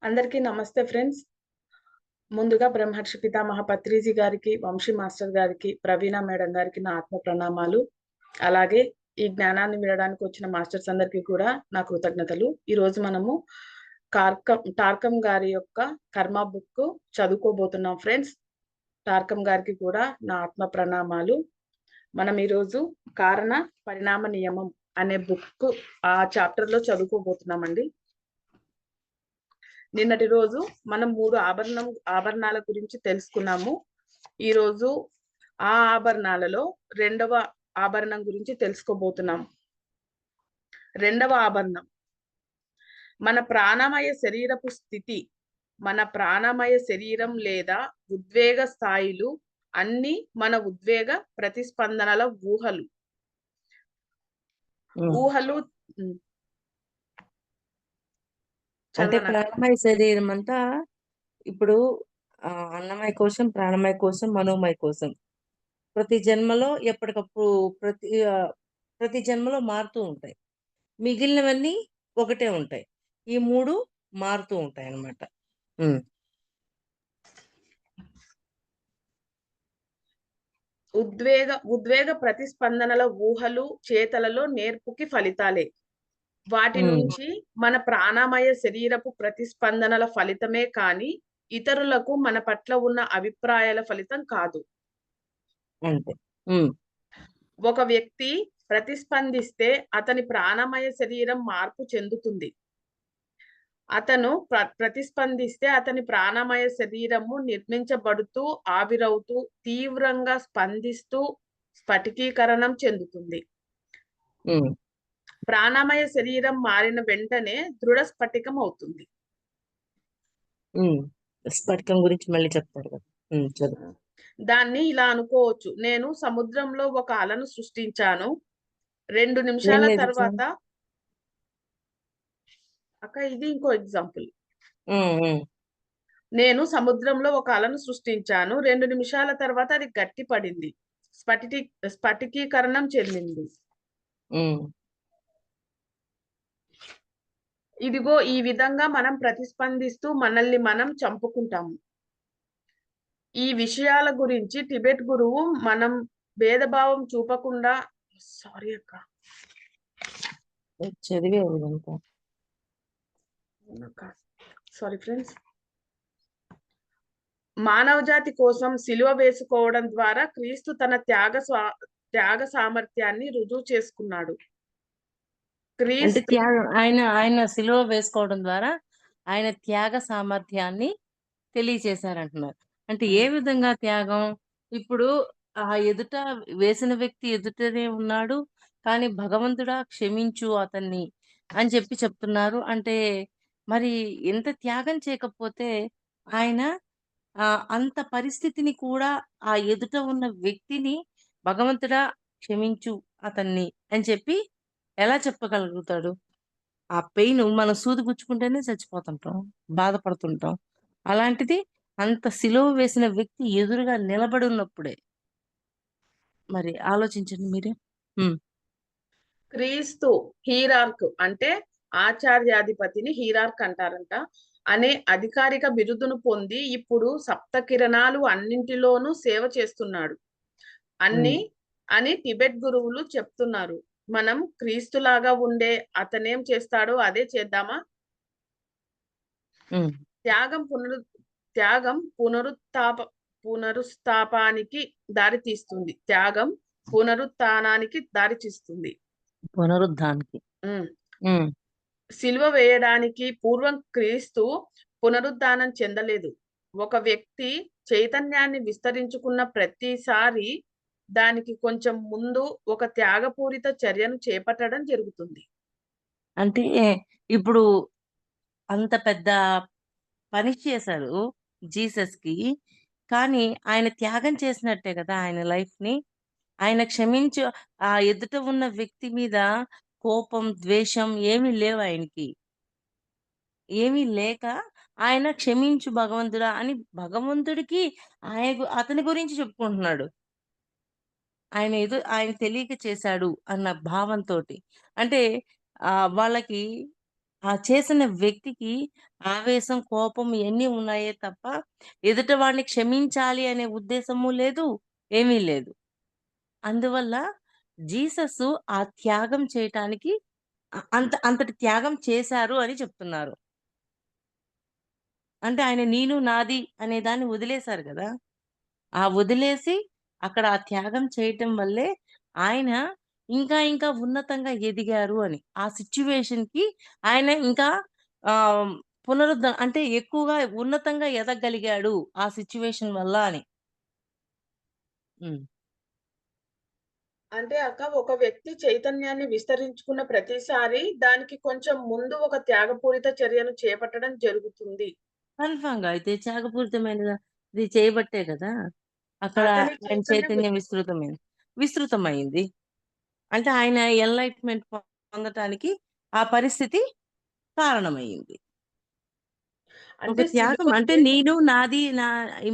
అందరికీ నమస్తే ఫ్రెండ్స్. ముందుగా బ్రహ్మర్షి పితామహ పత్రిజీ గారికి, వంశీ మాస్టర్ గారికి, ప్రవీణ మేడం గారికి నా ఆత్మ ప్రణామాలు. అలాగే ఈ జ్ఞానాన్ని వినడానికి వచ్చిన మాస్టర్స్ అందరికీ కూడా నా కృతజ్ఞతలు. ఈరోజు మనము టార్కం గారి యొక్క కర్మ బుక్ చదువుకోబోతున్నాం ఫ్రెండ్స్. టార్కం గారికి కూడా నా ఆత్మ ప్రణామాలు. మనం ఈరోజు కారణ పరిణామ నియమం అనే బుక్ ఆ చాప్టర్ లో చదువుకోబోతున్నామండి. నిన్నటి రోజు మనం 3 ఆభరణాల గురించి తెలుసుకున్నాము. ఈ రోజు ఆ ఆభరణాలలో 2వ ఆభరణం గురించి తెలుసుకోబోతున్నాం. 2వ ఆభరణం మన ప్రాణమయ శరీరపు స్థితి. మన ప్రాణమయ శరీరం లేదా ఉద్వేగ స్థాయిలు అన్ని మన ఉద్వేగ ప్రతిస్పందనల ఊహలు. అంటే ప్రాణమయ శరీరం అంతా ఇప్పుడు అన్నమయ కోశం, ప్రాణమయ కోశం, మనోమయ కోశం ప్రతి జన్మలో ఎప్పటికప్పుడు ప్రతి జన్మలో మారుతూ ఉంటాయి. మిగిలినవన్నీ ఒకటే ఉంటాయి. ఈ 3 మారుతూ ఉంటాయి అన్నమాట. ఉద్వేగ ప్రతిస్పందనల ఊహలు చేతలలో నేర్పుకి ఫలితాలే. వాటి నుంచి మన ప్రాణమయ శరీరపు ప్రతిస్పందనల ఫలితమే కాని ఇతరులకు మన పట్ల ఉన్న అభిప్రాయాల ఫలితం కాదు. ఒక వ్యక్తి ప్రతిస్పందిస్తే అతని ప్రాణమయ శరీరం మార్పు చెందుతుంది. అతను ప్రతిస్పందిస్తే అతని ప్రాణమయ శరీరము నిర్మించబడుతూ ఆవిరవుతూ తీవ్రంగా స్పందిస్తూ స్ఫటికీకరణం చెందుతుంది. ప్రాణమయ శరీరం మారిన వెంటనే దృఢ స్ఫటికం అవుతుంది. స్ఫటికం గురించి మళ్ళీ చెప్తారు కదా. దాన్ని ఇలా అనుకోవచ్చు, నేను సముద్రంలో ఒక అలను సృష్టించాను. 2 నిమిషాల తర్వాత ఇది ఇంకో ఎగ్జాంపుల్. నేను సముద్రంలో ఒక అలను సృష్టించాను. 2 నిమిషాల తర్వాత అది గట్టి పడింది, స్ఫటికీకరణం చెందింది. ఇదిగో ఈ విధంగా మనం ప్రతిస్పందిస్తూ మనల్ని మనం చంపుకుంటాము. ఈ విషయాల గురించి టిబెట్ గురువు మనం భేదభావం చూపకుండా సారీ ఫ్రెండ్స్, మానవజాతి కోసం సిలువ వేసుకోవడం ద్వారా క్రీస్తు తన త్యాగ సామర్థ్యాన్ని రుజువు చేసుకున్నాడు. ఆయన సిలువ వేసుకోవడం ద్వారా ఆయన త్యాగ సామర్థ్యాన్ని తెలియచేశారంటున్నారు. అంటే ఏ విధంగా త్యాగం? ఇప్పుడు ఆ ఎదుట వేసిన వ్యక్తి ఎదుటనే ఉన్నాడు, కానీ భగవంతుడా క్షమించు అతన్ని అని చెప్తున్నారు. అంటే మరి ఎంత త్యాగం చేయకపోతే ఆయన అంత పరిస్థితిని కూడా ఆ ఎదుట ఉన్న వ్యక్తిని భగవంతుడా క్షమించు అతన్ని అని చెప్పి ఎలా చెప్పగలుగుతాడు? ఆ పెయిన్ మనం సూది గుచ్చుకుంటేనే చచ్చిపోతుంటాం, బాధపడుతుంటాం. అలాంటిది అంత సిలువ వేసిన వ్యక్తి ఎదురుగా నిలబడి ఉన్నప్పుడే మరి ఆలోచించండి మీరే. క్రీస్తు హీరార్క్ అంటే ఆచార్యాధిపతిని హీరార్క్ అంటారంట అనే అధికారిక బిరుదును పొంది ఇప్పుడు సప్త కిరణాలు అన్నింటిలోనూ సేవ చేస్తున్నాడు అని టిబెట్ గురువులు చెప్తున్నారు. మనం క్రీస్తులాగా ఉండే అతనేం చేస్తాడో అదే చేద్దామా? త్యాగం పునరుస్థాపానికి దారి తీస్తుంది. త్యాగం పునరుత్థానానికి దారి తీస్తుంది. సిలువ వేయడానికి పూర్వం క్రీస్తు పునరుద్ధానం చెందలేదు. ఒక వ్యక్తి చైతన్యాన్ని విస్తరించుకున్న ప్రతిసారి దానికి కొంచెం ముందు ఒక త్యాగపూరిత చర్యను చేపట్టడం జరుగుతుంది. అంటే ఇప్పుడు అంత పెద్ద పని చేశారు జీసస్ కి, కానీ ఆయన త్యాగం చేసినట్టే కదా ఆయన లైఫ్ ని. ఆయన క్షమించు, ఆ ఎదుట ఉన్న వ్యక్తి మీద కోపం ద్వేషం ఏమీ లేవు ఆయనకి. ఏమీ లేక ఆయన క్షమించు భగవంతుడా అని భగవంతుడికి అతని గురించి చెప్పుకుంటున్నాడు. ఆయన తెలియక చేశాడు అన్న భావంతో. అంటే వాళ్ళకి ఆ చేసిన వ్యక్తికి ఆవేశం, కోపం ఇయన్నీ ఉన్నాయే తప్ప, ఎదుటి వాడిని క్షమించాలి అనే ఉద్దేశము లేదు, ఏమీ లేదు. అందువల్ల జీససు ఆ త్యాగం చేయటానికి అంతటి త్యాగం చేశారు అని చెప్తున్నారు. అంటే ఆయన నేను, నాది అనే దాన్ని వదిలేశారు గదా! ఆ వదిలేసి అక్కడ ఆ త్యాగం చేయటం వల్లే ఆయన ఇంకా ఉన్నతంగా ఎదిగారు అని. ఆ సిట్యుయేషన్‌కి ఆయన ఇంకా ఆహ్, అంటే ఎక్కువగా ఉన్నతంగా ఎదగగలిగాడు ఆ సిట్యుయేషన్ వల్ల అని. హ్మ్. అంటే అక్క ఒక వ్యక్తి చైతన్యాన్ని విస్తరించుకున్న ప్రతిసారి దానికి కొంచెం ముందు ఒక త్యాగపూరిత చర్యను చేపట్టడం జరుగుతుంది. కన్ఫర్మ్‌గా అయితే త్యాగపూరితమైనది చేయబట్టే గదా! అక్కడ అతని ఆయన చైతన్యం చైతన్యం విస్తృతమైంది. అంటే ఆయన ఎన్‌లైట్‌మెంట్ పొందటానికి ఆ పరిస్థితి కారణమయింది. ఒక అంటే త్యాగం సిలువ అంటే నేను, నాది,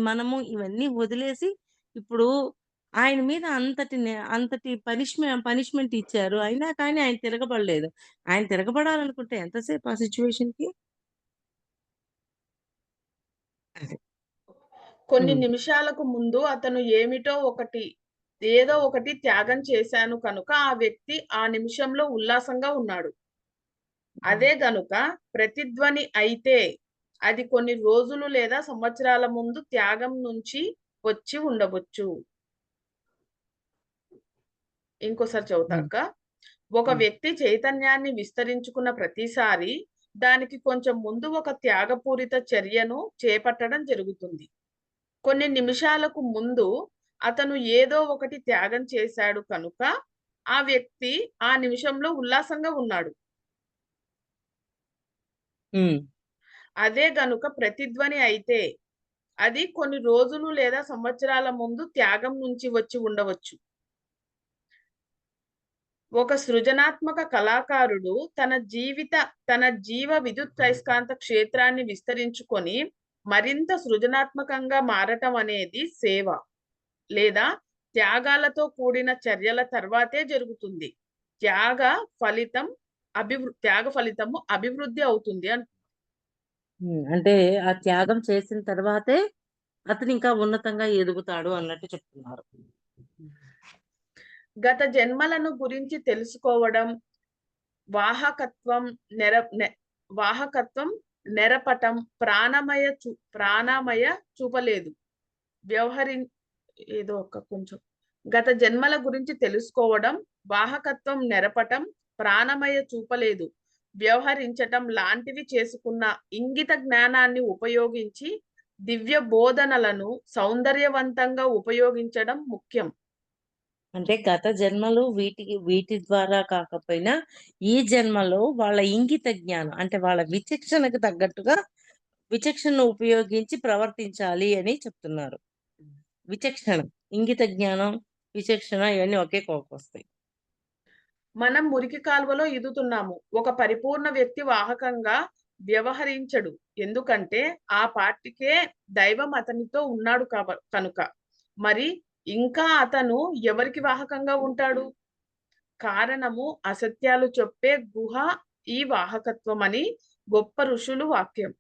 మనము ఇవన్నీ వదిలేసి ఇప్పుడు ఆయన మీద అంతటి పనిష్మెంట్ ఇచ్చారు. అయినా కానీ ఆయన తిరగబడలేదు. ఆయన తిరగబడాలనుకుంటే ఎంతసేపు ఆ సిట్యుయేషన్‌కి? అది. కొన్ని హ్మ్. నిమిషాలకు ముందు అతను ఏదో ఒకటి త్యాగం చేశాను కనుక ఆ వ్యక్తి ఆ నిమిషంలో ఉల్లాసంగా ఉన్నాడు. హ్మ్. అదే గనుక ప్రతిధ్వని అయితే అది కొన్ని రోజులు లేదా సంవత్సరాల ముందు త్యాగం నుంచి వచ్చి ఉండవచ్చు. ఇంకోసారి చదువుతా హ్మ్. అక్క. ఒక హ్మ్. వ్యక్తి చైతన్యాన్ని విస్తరించుకున్న ప్రతిసారి దానికి కొంచెం ముందు ఒక త్యాగపూరిత చర్యను చేపట్టడం జరుగుతుంది. కొన్ని నిమిషాలకు ముందు అతను ఏదో ఒకటి త్యాగం చేశాడు కనుక ఆ వ్యక్తి ఆ నిమిషంలో ఉల్లాసంగా ఉన్నాడు. హ్మ్. అదే గనుక ప్రతిధ్వని అయితే అది కొన్ని రోజులు లేదా సంవత్సరాల ముందు త్యాగం నుంచి వచ్చి ఉండవచ్చు. ఒక సృజనాత్మక కళాకారుడు తన జీవ విద్యుదయస్కాంత క్షేత్రాన్ని విస్తరించుకొని మరింత సృజనాత్మకంగా మారటం అనేది సేవ లేదా త్యాగాలతో కూడిన చర్యల తర్వాతే జరుగుతుంది. త్యాగ ఫలితం త్యాగ ఫలితము అభివృద్ధి అవుతుంది హ్మ్. అంటే ఆ త్యాగం చేసిన తర్వాతే అతను ఇంకా ఉన్నతంగా ఎదుగుతాడు అన్నట్టు చెప్తున్నారు. గత జన్మలను గురించి తెలుసుకోవడం వాహకత్వం నెర నె వాహకత్వం నెరపటం ప్రాణమయ చూపలేదు. వ్యవహరిం ఏదో ఒక కొంచెం గత జన్మల గురించి తెలుసుకోవడం, వాహకత్వం నెరపటం, ప్రాణమయ చూపలేదు. వ్యవహరించటం లాంటివి చేసుకున్న ఇంగిత జ్ఞానాన్ని ఉపయోగించి దివ్య బోధనలను సౌందర్యవంతంగా ఉపయోగించడం ముఖ్యం. అంటే గత జన్మలు వీటి ద్వారా కాకపోయినా, ఈ జన్మలో వాళ్ళ ఇంగిత జ్ఞానం అంటే వాళ్ళ విచక్షణకు తగ్గట్టుగా విచక్షణను ఉపయోగించి ప్రవర్తించాలి అని చెప్తున్నారు. విచక్షణ, ఇంగిత జ్ఞానం, విచక్షణ ఇవన్నీ ఒకే కోకొస్తాయి. మనం మురికి కాలువలో ఈదుతున్నాము. ఒక పరిపూర్ణ వ్యక్తి వాహకంగా వ్యవహరించడు. ఎందుకంటే ఆ పార్టీకే దైవం అతనితో ఉన్నాడు కనుక. మరి ఇంకా అతను ఎవరికి వాహకంగా ఉంటాడు? కారణము అసత్యాలు చెప్పే గుహ ఈ వాహకత్వం అని గొప్ప ఋషులు వాక్యం.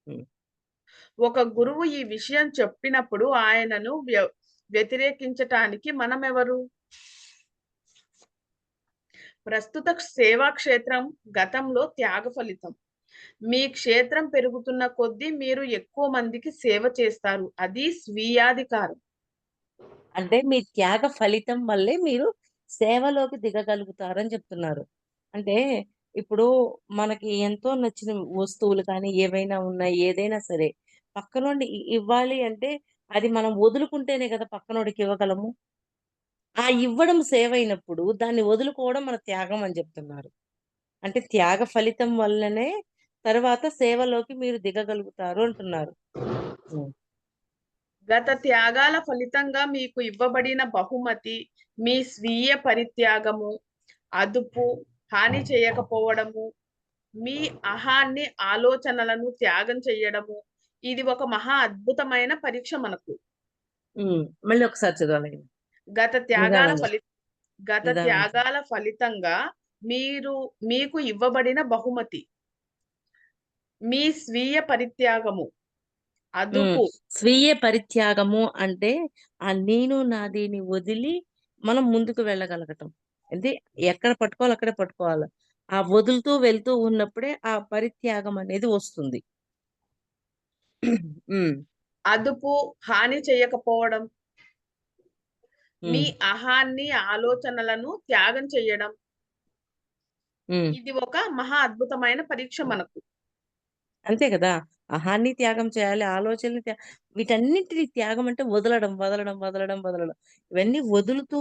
హ్మ్. ఒక గురువు ఈ విషయం చెప్పినప్పుడు ఆయనను వ్యతిరేకించటానికి మనమెవరు? ప్రస్తుత సేవా క్షేత్రం గతంలో త్యాగ ఫలితం. మీ క్షేత్రం పెరుగుతున్న కొద్దీ మీరు ఎక్కువ మందికి సేవ చేస్తారు. అది స్వీయాధికారం. అంటే మీ త్యాగ ఫలితం వల్లే మీరు సేవలోకి దిగగలుగుతారని చెప్తున్నారు. అంటే ఇప్పుడు మనకి ఎంతో నచ్చిన వస్తువులు కానీ, ఏవైనా ఉన్నాయి, ఏదైనా సరే పక్కనోడిని ఇవ్వాలి అంటే అది మనం వదులుకుంటేనే కదా పక్కనోడికి ఇవ్వగలము. ఆ ఇవ్వడం సేవయినప్పుడు దాన్ని వదులుకోవడం మన త్యాగం అని చెప్తున్నారు. అంటే త్యాగ ఫలితం వల్లనే తరువాత సేవలోకి మీరు దిగగలుగుతారు అంటున్నారు. హ్మ్. గత త్యాగాల ఫలితంగా మీకు ఇవ్వబడిన బహుమతి మీ స్వీయ పరిత్యాగము, అదుపు, హాని చేయకపోవడము, మీ అహాన్ని ఆలోచనలను త్యాగం చేయడము. ఇది ఒక మహా అద్భుతమైన పరీక్ష మనకు. హ్మ్. మళ్ళీ ఒకసారి చదవాలి. గత త్యాగాల నిదానంగా. ఫలి గత నిదానంగా. త్యాగాల ఫలితంగా మీకు ఇవ్వబడిన బహుమతి. మీ స్వీయ పరిత్యాగము, హ్మ్. అదుపు. స్వీయ పరిత్యాగము అంటే ఆ నేను నాదిని వదిలి మనం ముందుకు వెళ్ళగలగటం. అంటే ఎక్కడ పట్టుకోవాలో అక్కడే పట్టుకోవాలి. ఆ వదులుతూ వెళ్తూ ఉన్నప్పుడే ఆ పరిత్యాగం అనేది వస్తుంది. హ్మ్. అదుపు, హాని చేయకపోవడం, మీ హ్మ్. అహాన్ని, ఆలోచనలను త్యాగం చెయ్యడం. హ్మ్. ఇది ఒక మహా అద్భుతమైన పరీక్ష మనకు. అంతే కదా! అహాన్ని త్యాగం చేయాలి. ఆలోచనలు వీటన్నిటిని త్యాగం అంటే వదలడం, వదలడం, వదలడం, వదలడం. ఇవన్నీ వదులుతూ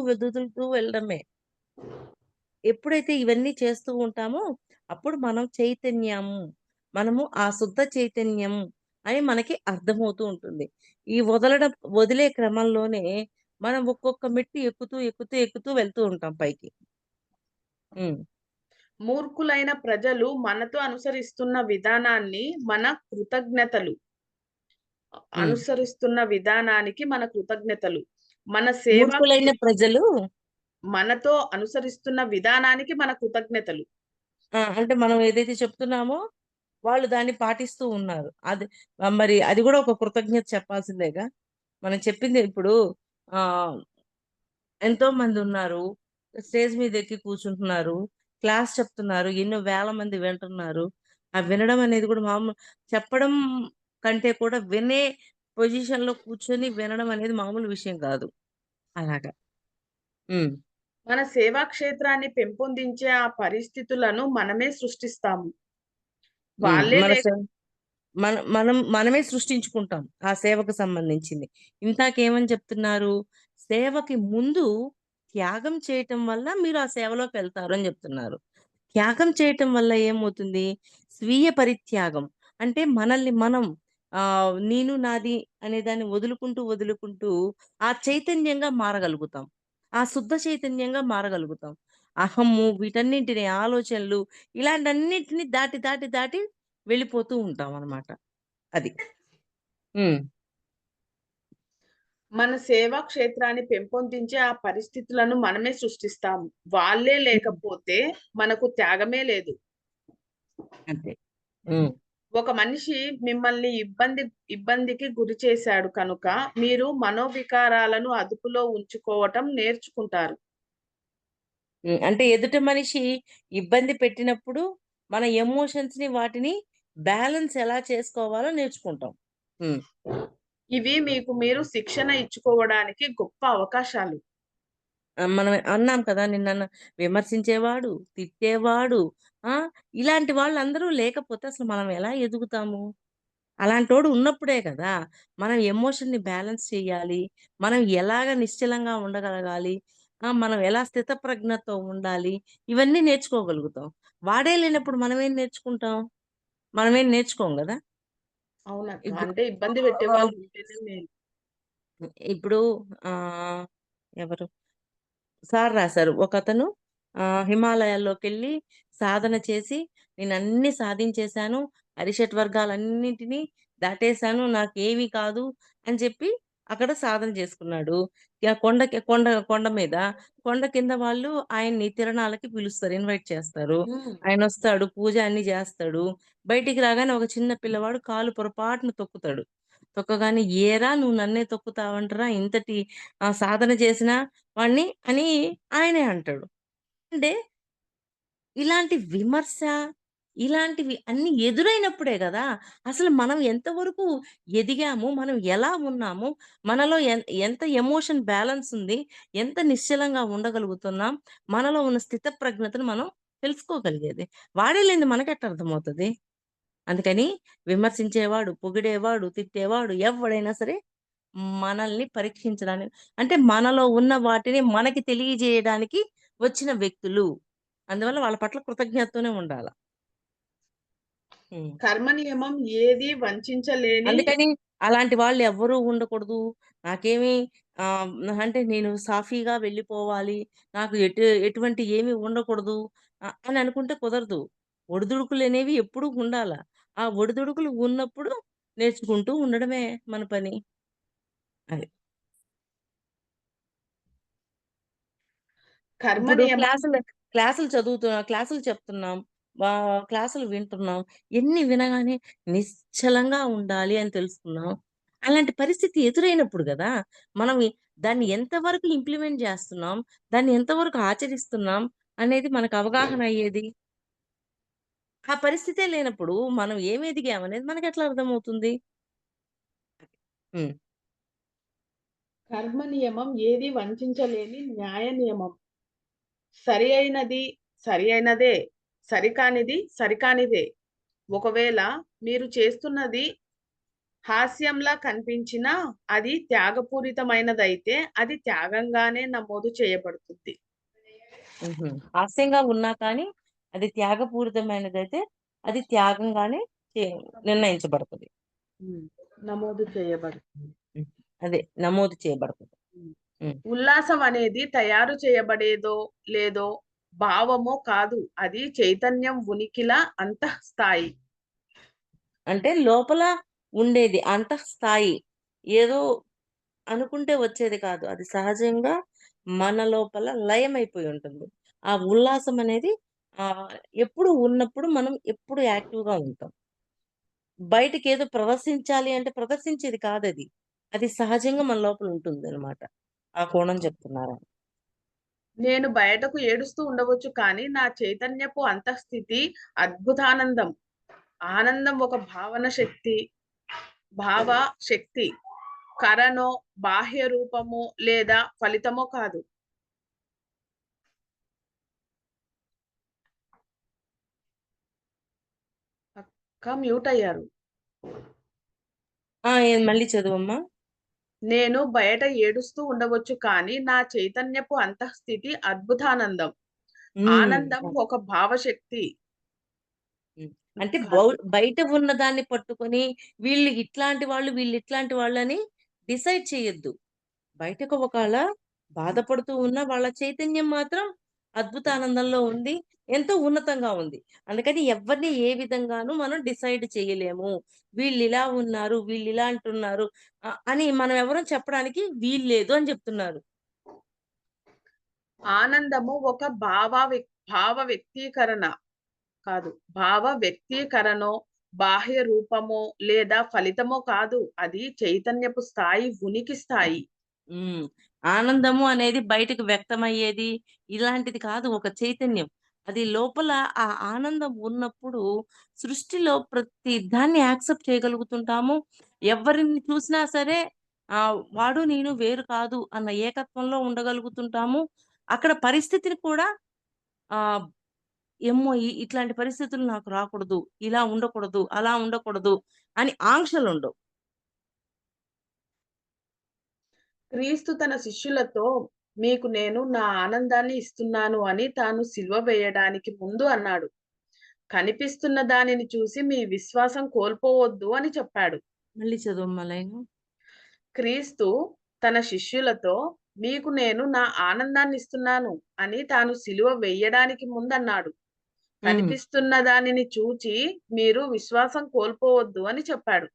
వెళ్ళడమే. ఎప్పుడైతే ఇవన్నీ చేస్తూ ఉంటామో, అప్పుడు మనం చైతన్యము. మనము ఆ శుద్ధ చైతన్యం అని మనకి అర్థమవుతూ ఉంటుంది. ఈ వదిలే క్రమంలోనే మనం ఒక్కొక్క మెట్టు ఎక్కుతూ వెళ్తూ ఉంటాం పైకి. హ్మ్. మూర్ఖులైన ప్రజలు మనతో అనుసరిస్తున్న విధానాన్ని మన కృతజ్ఞతలు. హ్మ్. అనుసరిస్తున్న విధానానికి మన కృతజ్ఞతలు. మన సేవా మూర్ఖులైన ప్రజలు మనతో అనుసరిస్తున్న విధానానికి మన కృతజ్ఞతలు. అంటే మనం ఏదైతే చెప్తున్నామో వాళ్ళు దాన్ని పాటిస్తూ ఉన్నారు. మరి అది గూడా ఒక కృతజ్ఞత చెప్పాల్సిందేగా. మనం చెప్పింది ఇప్పుడు ఆహ్, ఎంతో మందున్నారు. స్టేజ్ మీదెక్కి కూర్చుంటున్నారు. క్లాస్ చెప్తున్నారు. ఎన్నో వేల మంది వింటున్నారు. ఆ వినడం అనేది గూడా చెప్పడం కంటే కూడా వినే పొజిషన్‌లో కూర్చొని వినడం అనేది మామూలు విషయం గాదు. అలాగా. హ్మ్. మన సేవా క్షేత్రాన్ని పెంపొందించే ఆ పరిస్థితులను మనమే సృష్టిస్తాము. హ్మ్. వాళ్ళే మన లేక మనమే సృష్టించుకుంటాం. ఆ సేవకు సంబంధించింది. ఇందాకేమని చెప్తున్నారు? సేవకి ముందు త్యాగం చేయటం వల్ల మీరు ఆ సేవలోకెళ్తారు అని జెప్తున్నారు. త్యాగం చేయటం వల్ల ఏమవుతుంది? స్వీయ పరిత్యాగం. అంటే మనల్ని మనం నేను నాది అనే దాన్ని వదులుకుంటూ ఆ చైతన్యంగా మారగలుగుతాం. ఆ శుద్ధ చైతన్యంగా మారగలుగుతాం. అహమ్ము వీటన్నింటిని ఆలోచనలు ఇలాంటన్నిటిని దాటి వెళ్ళిపోతూ ఉంటామనమాట. అది. హ్మ్. మన సేవా క్షేత్రాన్ని పెంపొందించే ఆ పరిస్థితులను మనమే సృష్టిస్తాము. వాళ్ళే హ్మ్. లేకపోతే మనకు త్యాగమే లేదు. అంతే. హ్మ్. ఒక మనిషి మిమ్మల్ని ఇబ్బందికి గురి చేశాడు కనుక మీరు మనోవికారాలను అదుపులో ఉంచుకోవటం నేర్చుకుంటారు. హ్మ్. అంటే ఎదుటి మనిషి ఇబ్బంది పెట్టినప్పుడు మన ఎమోషన్స్‌ని వాటిని బ్యాలెన్స్ ఎలా చేసుకోవాలో నేర్చుకుంటాం. హ్మ్. ఇవి మీకు మీరు శిక్షణ ఇచ్చుకోవడానికి గొప్ప అవకాశాలు. మనం అన్నాం కదా! విమర్శించేవాడు, తిట్టేవాడు ఆ! ఇలాంటి వాళ్ళందరూ లేకపోతే అసలు మనం ఎలా ఎదుగుతాము? అలాంటోడు ఉన్నప్పుడే కదా! మనం ఎమోషన్‌ని బ్యాలెన్స్ చేయాలి. మనం ఎలాగ నిశ్చలంగా ఉండగలగాలి. మనం ఎలా స్థితప్రజ్ఞతో ఉండాలి. ఇవన్నీ నేర్చుకోగలుగుతాం. వాడే లేనప్పుడు మనమేం నేర్చుకుంటాం? మనమేం నేర్చుకోం గదా! అవునక్క. ఇప్పుడు అంటే ఇబ్బంది ఆహ్, పెట్టేవాళ్ళు ఉంటేనే మేలు. ఇప్పుడు ఆహ్, ఎవరు? సార్ రాసారు. ఒకతను హిమాలయాల్లోకెళ్ళి సాధన చేసి, నేనన్నీ సాధించేశాను. అరిషట్ వర్గాలన్నిటిని దాటేశాను. నాకేమీ కాదు అని చెప్పి అక్కడ సాధన చేసుకున్నాడు. కొండ మీద, కొండ కింద వాళ్ళు ఆయన్ని తిరణాలకి పిలుస్తారు. ఇన్వైట్ చేస్తారు. హ్మ్. ఆయనొస్తాడు. పూజ అన్నీ జేస్తాడు. బయటికి రాగానే ఒక చిన్న పిల్లవాడు కాలు పొరపాటున తొక్కుతాడు. తొక్కగానే, "ఏరా నువ్వు నన్నే తొక్కుతావంటరా? ఇంతటి సాధన చేసినా వాడిని" అని ఆయనే అంటాడు. అంటే ఇలాంటి విమర్శ, ఇలాంటివి అన్నీ ఎదురైనప్పుడే గదా! అసలు మనం ఎంతవరకు ఎదిగాము, మనం ఎలా ఉన్నాము, మనలో ఎంత ఎమోషన్ బ్యాలెన్స్ ఉంది, ఎంత నిశ్చలంగా ఉండగలుగుతున్నాం, మనలో ఉన్న స్థితప్రజ్ఞతను మనం తెలుసుకోగలిగేది. వాడే లేనిది మనకెట్ట అర్థమవుతది? అందుకని విమర్శించేవాడు, పొగిడేవాడు, తిట్టేవాడు ఎవ్వడైనా సరే మనల్ని పరీక్షించడానికి అంటే మనలో ఉన్న వాటిని మనకి తెలియజేయడానికి వచ్చిన వ్యక్తులు. అందువల్ల వాళ్ళ పట్ల కృతజ్ఞతతోనే ఉండాల. హ్మ్. కర్మ నియమం ఏది వంచలేని. అందుకని అలాంటి వాళ్ళు ఎవ్వరూ ఉండకూడదు. నాకేమి అంటే నేను సాఫీగా వెళ్ళిపోవాలి. నాకు ఎటువంటి ఏమి ఉండకూడదు అని అనుకుంటే కుదరదు. ఒడిదుడుకులనేవి ఎప్పుడూ ఉండాల. ఆ ఒడిదుడుకులు ఉన్నప్పుడు నేర్చుకుంటూ ఉండడమే మన పని. అది. కర్మ ఇప్పుడు నియమం. క్లాసులు చెప్తున్నాం. క్లాసులు వింటున్నాం. ఎన్ని వినగానే నిశ్చలంగా ఉండాలి అని తెలుసుకున్నాం. అలాంటి పరిస్థితి ఎదురైనప్పుడు గదా! మనం దాన్ని ఎంతవరకు ఇంప్లిమెంట్ జేస్తున్నాం, దాన్ని ఎంతవరకు ఆచరిస్తున్నాం అనేది మనకు అవగాహన అయ్యేది. ఆ పరిస్థితే లేనప్పుడు మనం ఏమి ఎదిగామనేది మనకెట్లా అర్థమవుతుంది? హ్మ్. కర్మ నియమం ఏది వంచించలేని న్యాయ నియమం. సరి అయినది సరి అయినదే. సరికానిది సరికానిదే. ఒకవేళ మీరు చేస్తున్నది హాస్యంలా కనిపించినా అది త్యాగపూరితమైనదైతే అది త్యాగంగానే నమోదు చేయబడుతుంది. హుహు. హాస్యంగా ఉన్నా కానీ అది త్యాగపూరితమైనదైతే అది త్యాగంగానే చే నిర్ణయించబడతది. హ్మ్. నమోదు చేయబడుతుంది. హ్మ్. అదే నమోదు చేయబడతది. హ్మ్. హ్మ్. ఉల్లాసం అనేది తయారు చేయబడేదో, లేదో భావమో కాదు. అది చైతన్యం ఉనికిల అంతఃస్థాయి. అంటే లోపల ఉండేది అంతఃస్థాయి. ఏదో అనుకుంటే వచ్చేది కాదు. అది సహజంగా మన లోపల లయమైపోయి ఉంటుంది. ఆ ఉల్లాసం అనేది ఆహ్, ఎప్పుడు ఉన్నప్పుడు మనం ఎప్పుడు యాక్టివ్‌గా ఉంటాం. బయటకేదో ప్రదర్శించాలి అంటే ప్రదర్శించేది కాదది. అది సహజంగా మన లోపల ఉంటుందనమాట. ఆ కోణం చెప్తున్నారా? నేను బయటకు ఏడుస్తూ ఉండవచ్చు కానీ, నా చైతన్యపు అంతఃస్థితి అద్భుతానందం. ఆనందం ఒక భావ శక్తి. కరనో, బాహ్య రూపమో లేదా ఫలితమో కాదు. అక్క మ్యూట్ అయ్యారు. మళ్ళీ చదువమ్మా. నేను బయట ఏడుస్తూ ఉండవచ్చు కానీ, నా చైతన్యపు అంతఃస్థితి అద్భుతానందం. హ్మ్. ఆనందం ఒక భావశక్తి. హ్మ్. అంటే కర్ బయట ఉన్నదాన్ని పట్టుకొని వీళ్ళు ఇట్లాంటి వాళ్ళని డిసైడ్ చేయొద్దు. బయటకు ఒకాళ బాధపడుతూ ఉన్న వాళ్ళ చైతన్యం మాత్రం అద్భుతానందంలో ఉంది. ఎంతో ఉన్నతంగా ఉంది. అందుకని ఎవ్వరిని ఏ విధంగాను మనం డిసైడ్ చేయలేము. వీళ్ళిలా ఉన్నారు, వీళ్ళిలా అంటున్నారు అని మనం ఎవరం చెప్పడానికి వీల్లేదు అని చెప్తున్నారు. ఆనందము ఒక భావ వ్యక్తీకరణ కాదు. భావ వ్యక్తీకరణో, బాహ్య రూపమో లేదా ఫలితమో కాదు. అది చైతన్యపు స్థాయి, ఉనికి స్థాయి. హ్మ్. ఆనందము అనేది బయటకు వ్యక్తమయ్యేది ఇలాంటిది కాదు. ఒక చైతన్యం. అది లోపల ఆ ఆనందం ఉన్నప్పుడు సృష్టిలో ప్రతి దాన్ని యాక్సెప్ట్ చేయగలుగుతుంటాము. ఎవరిని చూసినా సరే వాడు నేను వేరు కాదు అన్న ఏకత్వంలో ఉండగలుగుతుంటాము. అక్కడ పరిస్థితిని కూడా ఆహ్, ఎమ్మో! ఇట్లాంటి పరిస్థితులు నాకు రాకూడదు. ఇలా ఉండకూడదు. అలా ఉండకూడదు అని ఆంక్షలుండవు. క్రీస్తు తన శిష్యులతో మీకు నేను నా ఆనందాన్ని ఇస్తున్నాను అని తాను సిలువ వేయడానికి ముందు అన్నాడు. కనిపిస్తున్న దానిని చూసి మీ విశ్వాసం కోల్పోవద్దు అని చెప్పాడు. మళ్ళీ చదవమ్మా లైను. క్రీస్తు తన శిష్యులతో మీకు నేను నా ఆనందాన్ని ఇస్తున్నాను అని తాను సిలువ వేయడానికి ముందన్నాడు. హ్మ్. కనిపిస్తున్న దానిని చూచి మీరు విశ్వాసం కోల్పోవద్దు అని చెప్పాడు.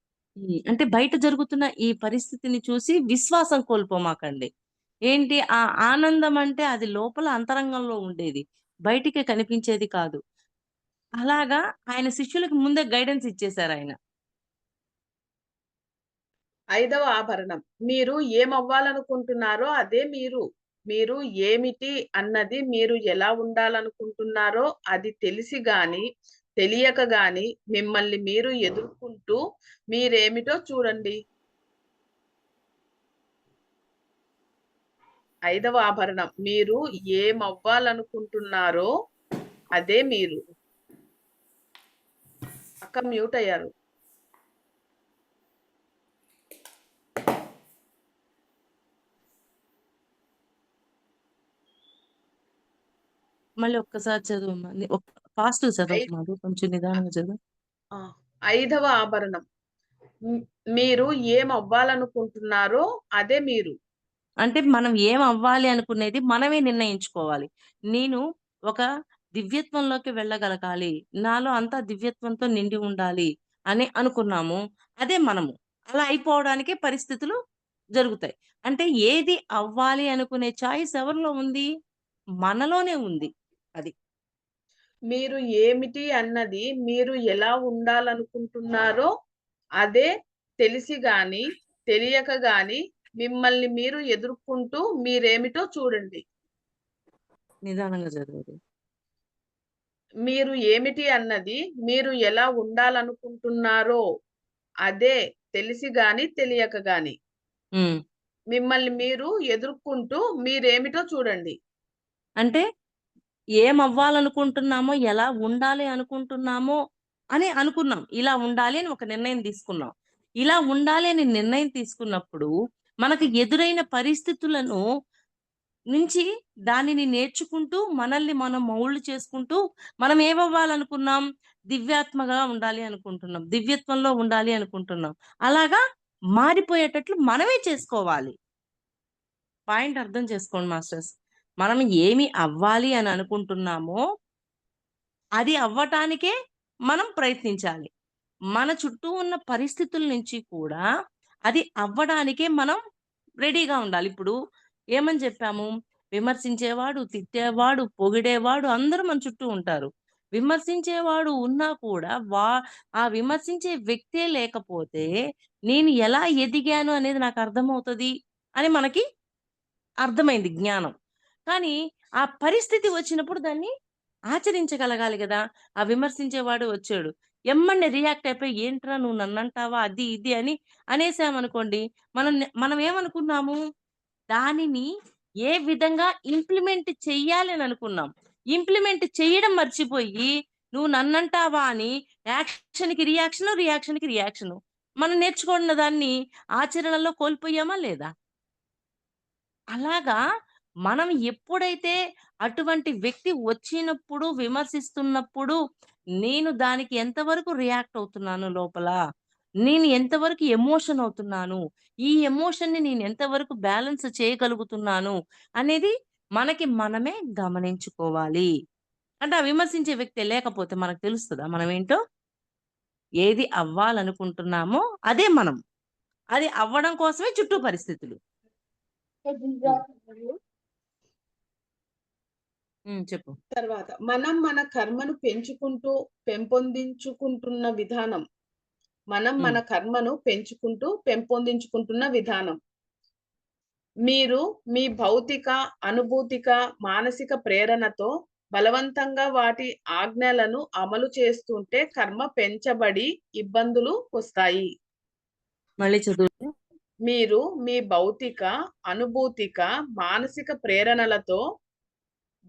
అంటే బయట జరుగుతున్న ఈ పరిస్థితిని చూసి విశ్వాసం కోల్పోమాకండి. ఏంటి ఆ ఆనందం అంటే అది లోపల అంతరంగంలో ఉండేది. బయటికి కనిపించేది కాదు. అలాగా ఆయన శిష్యులకి ముందే గైడెన్స్ ఇచ్చేసారాయన. ఐదవ ఆభరణం. మీరు ఏమవ్వాలనుకుంటున్నారో అదే మీరు. మీరు ఏమిటి అన్నది మీరు ఎలా ఉండాలనుకుంటున్నారో అది తెలిసి గాని, తెలియక గాని మిమ్మల్ని మీరు ఎదుర్కొంటూ మీరేమిటో చూడండి. ఐదవ ఆభరణం. మీరు ఏమవ్వాలనుకుంటున్నారో అదే మీరు. అక్క మ్యూట్ అయ్యారు. మళ్ళీ ఒక్కసారి చదువమ్మా. ఫాస్ట్‌గా ఐ చదవకు మధు. కొంచెం నిదానంగా చదువు. ఆ! ఐదవ ఆభరణం. మీరు ఏమవ్వాలనుకుంటున్నారో అదే మీరు. అంటే మనం ఏం అవ్వాలి అనుకునేది మనమే నిర్ణయించుకోవాలి. నేను ఒక దివ్యత్వంలోకి వెళ్ళగలగాలి. నాలో అంతా దివ్యత్వంతో నిండి ఉండాలి అని అనుకున్నాము. అదే మనము. అలా అయిపోవడానికే పరిస్థితులు జరుగుతాయి. అంటే ఏది అవ్వాలి అనుకునే చాయిస్ ఎవరిలో ఉంది? మనలోనే ఉంది. అది. మీరు ఏమిటి అన్నది మీరు ఎలా ఉండాలనుకుంటున్నారో అదే తెలిసి గాని, తెలియక గాని మిమ్మల్ని మీరు ఎదుర్కొంటూ మీరేమిటో చూడండి. నిదానంగా చదువు. మీరు ఏమిటి అన్నది మీరు ఎలా ఉండాలనుకుంటున్నారో అదే తెలిసి గాని, తెలియక గాని హ్మ్. మిమ్మల్ని మీరు ఎదుర్కొంటూ మీరేమిటో చూడండి. అంటే ఏమవ్వాలనుకుంటున్నామో, ఎలా ఉండాలి అనుకుంటున్నామో అని అనుకున్నాం. ఇలా ఉండాలి అని ఒక నిర్ణయం తీసుకున్నాం. ఇలా ఉండాలి అని నిర్ణయం తీసుకున్నప్పుడు, మనకు ఎదురైన పరిస్థితులను నుంచి దానిని నేర్చుకుంటూ, మనల్ని మనం మౌల్డ్ చేసుకుంటూ, మనం ఏమవ్వాలనుకున్నాం? దివ్యాత్మగా ఉండాలి అనుకుంటున్నాం. దివ్యత్వంలో ఉండాలి అనుకుంటున్నాం. అలాగా మారిపోయేటట్లు మనమే చేసుకోవాలి. పాయింట్ అర్థం చేసుకోండి మాస్టర్స్. మనం ఏమి అవ్వాలి అని అనుకుంటున్నామో, అది అవ్వటానికే మనం ప్రయత్నించాలి. మన చుట్టూ ఉన్న పరిస్థితుల నుంచి కూడా అది అవ్వడానికే మనం రెడీగా ఉండాలి. ఇప్పుడు ఏమని చెప్పాము? విమర్శించేవాడు, తిట్టేవాడు, పొగిడేవాడు అందరూ మన చుట్టూ ఉంటారు. విమర్శించేవాడు ఉన్నా కూడా ఆ విమర్శించే వ్యక్తే లేకపోతే నేను ఎలా ఎదిగాను అనేది నాకు అర్థమవుతది అని మనకి అర్థమైంది జ్ఞానం. కానీ ఆ పరిస్థితి వచ్చినప్పుడు దాన్ని ఆచరించగలగాలి గదా! ఆ విమర్శించేవాడు వచ్చాడు. ఎమ్మన్నే రియాక్ట్ అయిపోయి ఏంట్రా నువ్వు నన్నంటావా? అది ఇది అని అనేసామనుకోండి. మనం ఏమనుకున్నాము? దానిని ఏ విధంగా ఇంప్లిమెంట్ చెయ్యాలి అని అనుకున్నాం. ఇంప్లిమెంట్ చేయడం మర్చిపోయి నువ్వు నన్నంటావా అని యాక్షన్‌కి రియాక్షను, రియాక్షన్‌కి రియాక్షను. మనం నేర్చుకున్న దాన్ని ఆచరణలో కోల్పోయామా లేదా? అలాగా మనం ఎప్పుడైతే అటువంటి వ్యక్తి వచ్చినప్పుడు, విమర్శిస్తున్నప్పుడు, నేను దానికి ఎంతవరకు రియాక్ట్ అవుతున్నాను లోపల? నేను ఎంతవరకు ఎమోషన్ అవుతున్నాను? ఈ ఎమోషన్‌ని నేను ఎంతవరకు బ్యాలెన్స్ చేయగలుగుతున్నాను? అనేది మనకి మనమే గమనించుకోవాలి. అంటే ఆ విమర్శించే వ్యక్తే లేకపోతే మనకు తెలుస్తదా మనమేంటో? ఏది అవ్వాలనుకుంటున్నామో అదే మనం. అది అవ్వడం కోసమే చుట్టూ పరిస్థితులు. హ్మ్. చెప్పు. తర్వాత మనం మన కర్మను పెంపొందించుకుంటున్న విధానం. మనం హ్మ్. మన కర్మను పెంచుకుంటూ, పెంపొందించుకుంటున్న విధానం. మీరు మీ భౌతిక, అనుభూతిక, మానసిక ప్రేరణతో బలవంతంగా వాటి ఆజ్ఞలను అమలు చేస్తుంటే కర్మ పెంచబడి ఇబ్బందులు వస్తాయి. మళ్ళీ చదువు. మీరు మీ భౌతిక, అనుభూతిక, మానసిక ప్రేరణలతో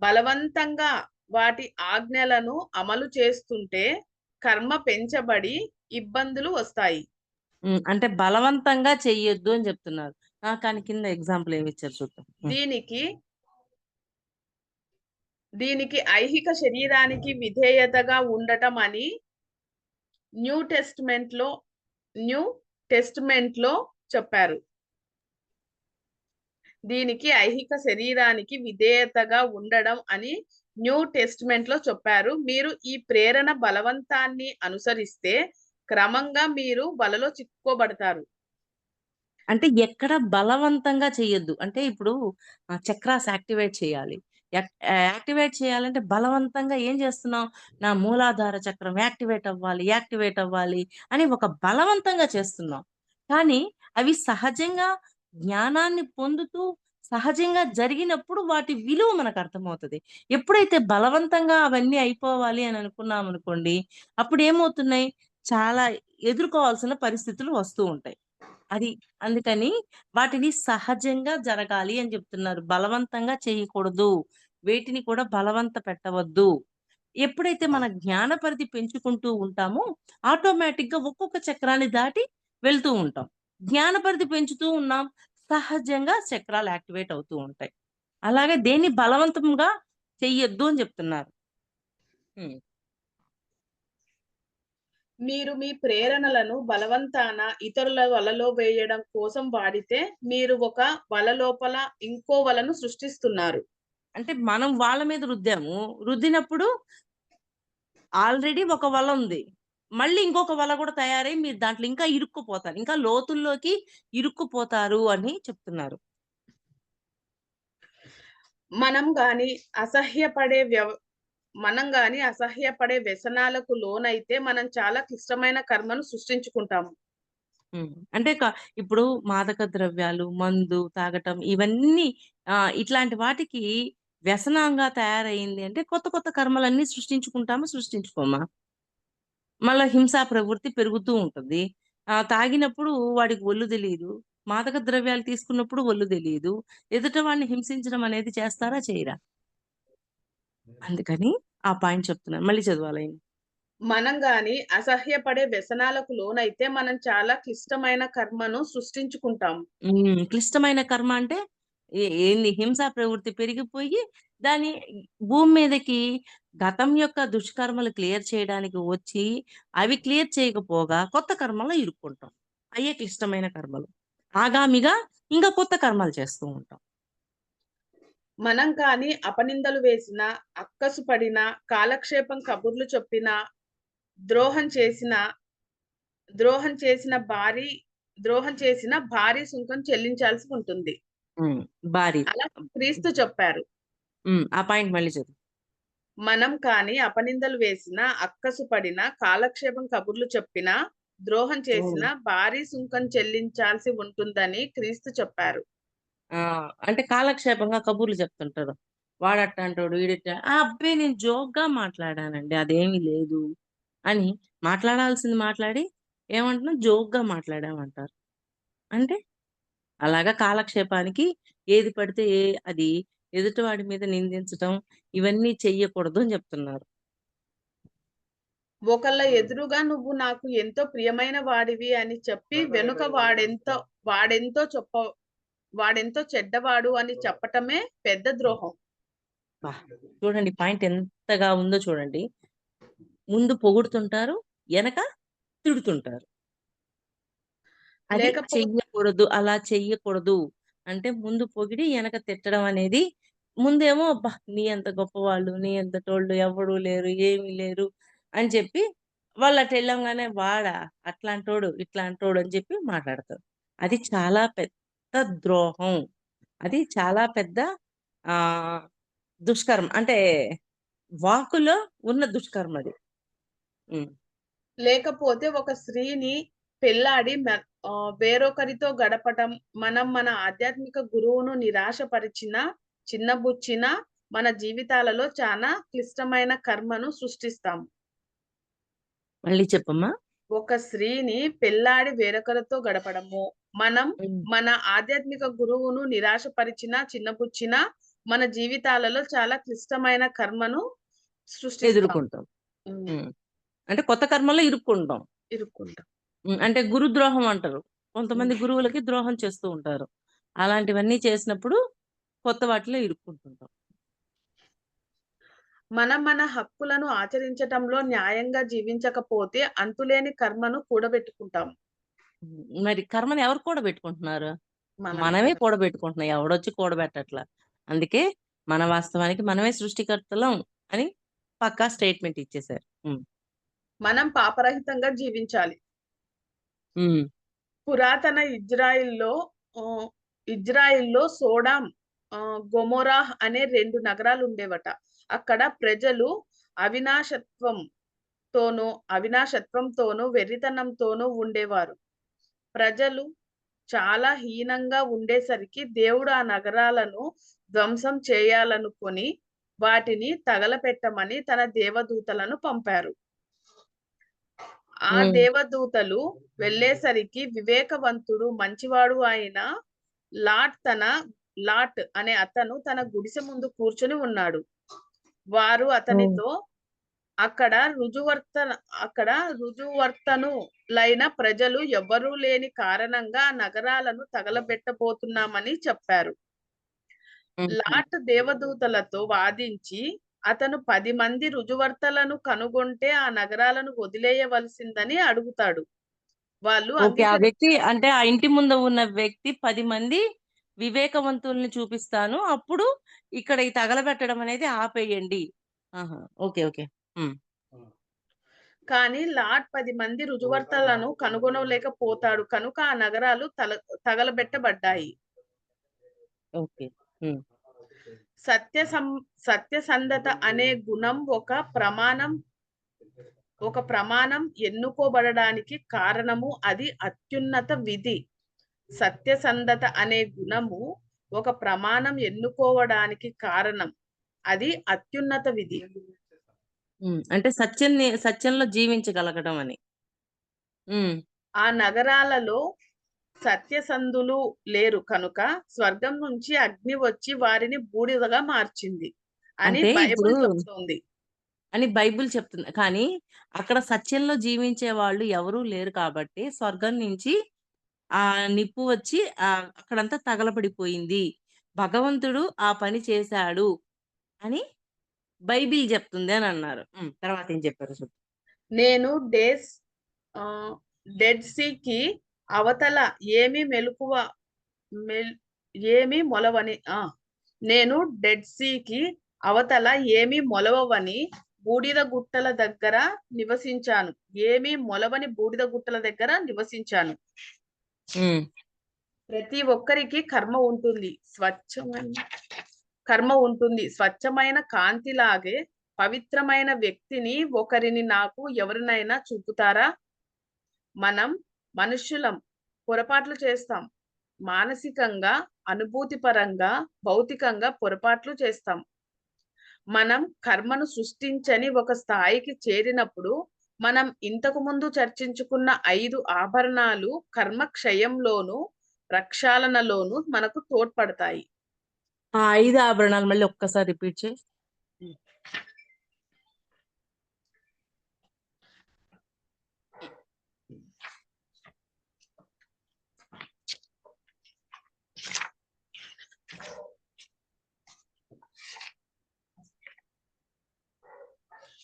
బలవంతంగా వాటి ఆజ్ఞలను అమలు చేస్తుంటే కర్మ పెంచబడి ఇబ్బందులు వస్తాయి. అంటే బలవంతంగా చెయ్యొద్దు అని చెప్తున్నారు. కానీ కింద ఎగ్జాంపుల్ ఏమిచ్చారు చూద్దాం. దీనికి దీనికి ఐహిక శరీరానికి విధేయతగా ఉండటం అని న్యూ టెస్ట్మెంట్ లో న్యూ టెస్ట్మెంట్ లో చెప్పారు. దీనికి ఐహిక శరీరానికి విధేయతగా ఉండడం అని న్యూ టెస్ట్మెంట్ లో చెప్పారు. మీరు ఈ ప్రేరణ బలవంతాన్ని అనుసరిస్తే క్రమంగా మీరు వలలో చిక్కుకోబడతారు. అంటే ఎక్కడ బలవంతంగా చెయ్యొద్దు. అంటే ఇప్పుడు చక్రాస్ యాక్టివేట్ చేయాలి. యాక్టివేట్ చేయాలంటే బలవంతంగా ఏం చేస్తున్నాం? నా మూలాధార చక్రం యాక్టివేట్ అవ్వాలి, యాక్టివేట్ అవ్వాలి అని ఒక బలవంతంగా చేస్తున్నాం. కానీ అవి సహజంగా జ్ఞానాన్ని పొందుతూ సహజంగా జరిగినప్పుడు వాటి విలువ మనకు అర్థమవుతది. ఎప్పుడైతే బలవంతంగా అవన్నీ అయిపోవాలి అని అనుకున్నామనుకోండి, అప్పుడు ఏమవుతున్నాయి? చాలా ఎదుర్కోవాల్సిన పరిస్థితులు వస్తూ ఉంటాయి. అది. అందుకని వాటిని సహజంగా జరగాలి అని చెప్తున్నారు. బలవంతంగా చేయకూడదు. వేటిని కూడా బలవంత పెట్టవద్దు. ఎప్పుడైతే మన జ్ఞాన పరిధి పెంచుకుంటూ ఉంటామో, ఆటోమేటిక్‌గా ఒక్కొక్క చక్రాన్ని దాటి వెళ్తూ ఉంటాం. జ్ఞాన పరిధి పెంచుతూ ఉన్నాం. సహజంగా చక్రాలు యాక్టివేట్ అవుతూ ఉంటాయి. అలాగే దేన్ని బలవంతంగా చెయ్యొద్దు అని చెప్తున్నారు. హ్మ్. మీరు మీ ప్రేరణలను బలవంతాన ఇతరుల వలలో వేయడం కోసం వాడితే మీరు ఒక వల లోపల ఇంకో వలను సృష్టిస్తున్నారు. అంటే మనం వాళ్ళ మీద రుద్దాము. రుద్దినప్పుడు ఆల్రెడీ ఒక వల ఉంది. మళ్ళీ ఇంకొక వల కూడా తయారై మీరు దాంట్లో ఇంకా ఇరుక్కుపోతారు. ఇంకా లోతుల్లోకి ఇరుక్కుపోతారు అని చెప్తున్నారు. మనం గాని అసహ్యపడే మనం గాని అసహ్యపడే వ్యసనాలకు లోనైతే మనం చాలా క్లిష్టమైన కర్మను సృష్టించుకుంటాము. అంటే ఇప్పుడు మాదక ద్రవ్యాలు, మందు తాగటం ఇవన్నీ ఇట్లాంటి వాటికి వ్యసనంగా తయారయింది అంటే కొత్త కొత్త కర్మలన్నీ సృష్టించుకుంటామా? సృష్టించుకోమా? మళ్ళా హింసా ప్రవృత్తి పెరుగుతూ ఉంటది. తాగినప్పుడు వాడికి ఒళ్ళు తెలీదు. మాదక ద్రవ్యాలు తీసుకున్నప్పుడు ఒళ్ళు తెలీదు. ఎదుట వాడిని హింసించడం అనేది చేస్తారా? చేయరా? అందుకని ఆ పాయింట్ చెప్తున్నాను. మళ్ళీ చదవాలా? మనం గాని అసహ్యపడే వ్యసనాలకు లోనైతే మనం చాలా క్లిష్టమైన కర్మను సృష్టించుకుంటాము. క్లిష్టమైన కర్మ అంటే ఏంది హింసా ప్రవృత్తి పెరిగిపోయి దాని భూమి మీదకి గతం యొక్క దుష్కర్మలు క్లియర్ చేయడానికి వచ్చి అవి క్లియర్ చేయకపోగా కొత్త కర్మలో ఇరుక్కుంటాం. అయ్యే క్లిష్టమైన కర్మలు. ఆగామిగా ఇంకా కొత్త కర్మలు చేస్తూ ఉంటాం. మనం కానీ అపనిందలు వేసినా, అక్కసు పడినా, కాలక్షేపం కబుర్లు చెప్పినా, ద్రోహం చేసినా, ద్రోహం చేసిన భారీ ద్రోహం చేసిన భారీ సుంకం చెల్లించాల్సి ఉంటుంది. హ్మ్. భారీ. అలా క్రీస్తు చెప్పారు. ఆ పాయింట్ మళ్ళీ చదువు. మనం కానీ అపనిందలు వేసినా, అక్కసు పడినా, కాలక్షేపం కబుర్లు చెప్పినా, ద్రోహం హ్మ్. చేసినా భారీ సుంకం చెల్లించాల్సి ఉంటుందని క్రీస్తు చెప్పారు. ఆ! అంటే కాలక్షేపంగా కబుర్లు చెప్తుంటారు. వాడట్టాంటోడు, అబ్బే నేను జోక్‌గా మాట్లాడానండి. అదేమీ లేదు అని మాట్లాడాల్సింది మాట్లాడి ఏమంటున్నాం జోక్‌గా మాట్లాడామంటారు. అంటే అలాగా కాలక్షేపానికి ఏది పడితే అది ఎదుటివాడి మీద నిందించటం ఇవన్నీ చెయ్యకూడదు అని చెప్తున్నారు. ఒకళ్ళ ఎదురుగా నువ్వు నాకు ఎంతో ప్రియమైన వాడివి అని చెప్పి, వెనుక వాడెంతో చెప్ప వాడెంతో చెడ్డవాడు అని చెప్పటమే పెద్ద ద్రోహం. అబ్బా! చూడండి పాయింట్ ఎంతగా ఉందో చూడండి. ముందు పొగుడుతుంటారు, ఎనక తిడుతుంటారు. అది లేకపోతే చెయ్యకూడదు. అలా చెయ్యకూడదు. అంటే ముందు పొగిడి ఎనక తిట్టడం అనేది ముందేమో అబ్బా! నీ అంత గొప్పవాళ్ళు, నీ అంతటోళ్ళు ఎవ్వరు లేరు, ఏమి లేరు అని చెప్పి వాళ్ళు అటెళ్ళంగానే వాడా అట్లాంటోడు, ఇట్లాంటోడు అని చెప్పి మాట్లాడతారు. అది చాలా పెద్ద ద్రోహం. అది చాలా పెద్ద ఆహ్, దుష్కర్మ. అంటే వాక్కులో ఉన్న దుష్కర్మ అది. హ్మ్. లేకపోతే ఒక స్త్రీని పెళ్లాడి వేరొకరితో గడపటం, మనం మన ఆధ్యాత్మిక గురువును నిరాశపరిచినా, చిన్నబుచ్చినా మన జీవితాలలో చానా క్లిష్టమైన కర్మను సృష్టిస్తాం. మళ్ళీ చెప్పమ్మా? ఒక స్త్రీని పెళ్లాడి వేరొకరితో గడపడము, మనం హ్మ్. మన ఆధ్యాత్మిక గురువును నిరాశపరిచినా, చిన్నబుచ్చినా మన జీవితాలలో చాలా క్లిష్టమైన కర్మను సృష్టిస్తాం. ఎదుర్కుంటాం. హ్మ్. హ్మ్. అంటే కొత్త కర్మలో ఇరుక్కుంటాం. ఇరుక్కుంటాం. అంటే గురుద్రోహం అంటారు. హ్మ్. కొంతమంది గురువులకి ద్రోహం చేస్తూ ఉంటారు. అలాంటివన్నీ చేసినప్పుడు కొత్త వాటిలో ఇరుక్కుంటుంటాం. మనం మన హక్కులను ఆచరించటంలో న్యాయంగా జీవించకపోతే అంతులేని కర్మను కూడబెట్టుకుంటాం. మరి కర్మని ఎవరు కూడబెట్టుకుంటున్నారు? మనమే. మనమే కూడబెట్టుకుంటున్నాం. ఎవడొచ్చి కూడబెట్టట్లా. అందుకే మన వాస్తవానికి మనమే సృష్టికర్తలం అని పక్కా స్టేట్‌మెంట్ ఇచ్చేసారు. మనం పాపరహితంగా జీవించాలి. హ్మ్. పురాతన ఆహ్, ఇజ్రాయిల్‌లో సోడాం, గొమొరాహ్ అనే 2 నగరాలుండేవట. అక్కడ ప్రజలు అవినాశత్వం అవినాశత్వంతోనూ, వెర్రితనంతోనూ ఉండేవారు. ప్రజలు చాలా హీనంగా ఉండేసరికి దేవుడు ఆ నగరాలను ధ్వంసం చేయాలనుకొని వాటిని తగలపెట్టమని తన దేవదూతలను పంపారు. ఆ హ్మ్. దేవదూతలు వెళ్ళేసరికి వివేకవంతుడు, మంచివాడు అయిన లాట్ తన లాట్ అనే అతను తన గుడిసె ముందు కూర్చొని ఉన్నాడు. వారు హ్మ్. అతనితో అక్కడ రుజువర్తన అక్కడ రుజువర్తనులైన ప్రజలు ఎవ్వరూ లేని కారణంగా ఆ నగరాలను తగలబెట్టబోతున్నామని చెప్పారు. హుహు. లాట్ దేవదూతలతో వాదించి అతను 10 మంది రుజువర్తలను కనుగొంటే ఆ నగరాలను వదిలేయవలసిందని అడుగుతాడు. వాళ్ళు ఓకే. ఆ వ్యక్తి అంగీకరించారు. అంటే ఆ ఇంటి ముందు ఉన్న వ్యక్తి 10 మంది వివేకవంతుల్ని చూపిస్తాను. అప్పుడు ఇక్కడ ఈ తగలబెట్టడం అనేది ఆపేయండి. ఆహా! ఓకే. ఓకే. హ్మ్. కానీ లాట్ 10 మంది రుజువర్తలను కనుగొనలేకపోతాడు కనుక ఆ నగరాలు తగలబెట్టబడ్డాయి. ఓకే. హ్మ్. సత్యసంధత అనే గుణం ఒక ప్రమాణం ఎన్నుకోబడడానికి కారణము అది అత్యున్నత విధి. సత్యసంధత అనే గుణము ఒక ప్రమాణం ఎన్నుకోవడానికి కారణం అది అత్యున్నత విధి. అంటే సత్యంలో జీవించగలగడం అని. ఆ నగరాలలో సత్యసంధులు లేరు కనుక స్వర్గం నుంచి అగ్ని వచ్చి వారిని బూడిదగా మార్చింది అని అంటే బైబిల్ ఇప్పుడు చెప్తోంది. అని బైబిల్ చెప్తుంది. కానీ అక్కడ సత్యంలో జీవించే వాళ్ళు ఎవరూ లేరు కాబట్టి స్వర్గం నుంచి ఆ నిప్పు వచ్చి అక్కడంతా తగలబడిపోయింది. భగవంతుడు ఆ పని చేశాడు అని బైబిల్ చెప్తుంది అని అన్నారు. తర్వాత ఏం చెప్పారు చెప్పు. నేను డెడ్ సీకి అవతల ఏమి మొలవని నేను డెడ్ సీకి అవతల ఏమి మొలవని బూడిద గుట్టల దగ్గర నివసించాను. ఏమి మొలవని బూడిద గుట్టల దగ్గర నివసించాను. ప్రతి ఒక్కరికి కర్మ ఉంటుంది. స్వచ్ఛమైన కాంతిలాగే పవిత్రమైన వ్యక్తిని ఒకరిని నాకు ఎవరినైనా చూపుతారా? మనం మనుష్యులం, పొరపాట్లు చేస్తాం. మానసికంగా, అనుభూతిపరంగా, భౌతికంగా పొరపాట్లు చేస్తాం. మనం కర్మను సృష్టించని ఒక స్థాయికి చేరినప్పుడు మనం ఇంతకు ముందు చర్చించుకున్న 5 ఆభరణాలు కర్మ క్షయంలోను ప్రక్షాళనలోను మనకు తోడ్పడతాయి. ఆ 5 ఆభరణాలు మళ్ళీ ఒక్కసారి రిపీట్ చేయి.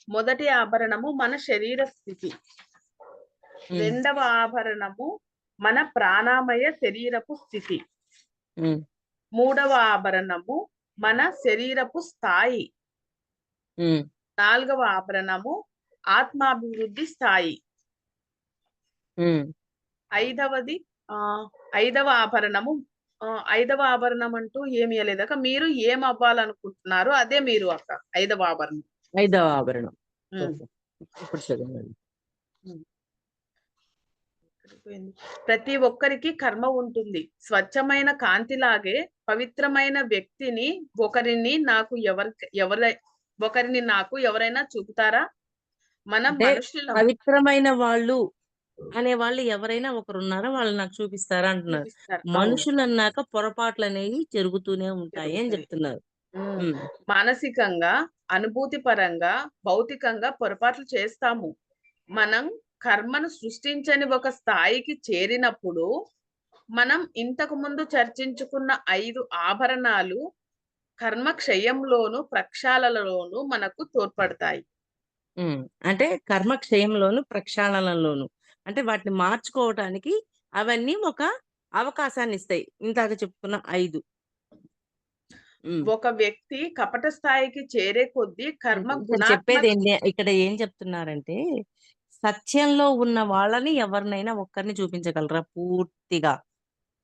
మొదటి ఆభరణము మన శరీర స్థితి. రెండవ ఆభరణము మన ప్రాణమయ శరీరపు స్థితి. మూడవ ఆభరణము మన శరీరపు స్థాయి. నాలుగవ ఆభరణము ఆత్మాభివృద్ధి స్థాయి. ఐదవ ఆభరణం అంటూ ఏమి లేదక మీరు ఏం అవ్వాలనుకుంటున్నారో అదే మీరు అక్క. ఐదవ ఆభరణం. ప్రతి ఒక్కరికి కర్మ ఉంటుంది. స్వచ్ఛమైన కాంతిలాగే పవిత్రమైన వ్యక్తిని ఒకరిని నాకు ఎవరైనా చూపుతారా? మనం మనుషులు. పవిత్రమైన వాళ్ళు అనే వాళ్ళు ఎవరైనా ఒకరున్నారా? వాళ్ళు నాకు చూపిస్తారా అంటున్నారు. మనుషులు అన్నాక పొరపాట్లు అనేవి జరుగుతూనే ఉంటాయి అని చెప్తున్నారు. మానసికంగా, అనుభూతి పరంగా, భౌతికంగా పొరపాట్లు చేస్తాము. మనం కర్మను సృష్టించని ఒక స్థాయికి చేరినప్పుడు మనం ఇంతకు ముందు చర్చించుకున్న 5 ఆభరణాలు కర్మ క్షయంలోను ప్రక్షాళనలోను మనకు తోడ్పడతాయి. అంటే కర్మ క్షయంలోను ప్రక్షాళనలోను అంటే వాటిని మార్చుకోవటానికి అవన్నీ ఒక అవకాశాన్ని ఇస్తాయి. ఇందాక చెప్పుకున్న 5. ఒక వ్యక్తి కపట స్థాయికి చేరే కొద్దీ కర్మ చెప్పేది ఇక్కడ ఏం చెప్తున్నారంటే సత్యంలో ఉన్న వాళ్ళని ఎవరినైనా ఒక్కరిని చూపించగలరా? పూర్తిగా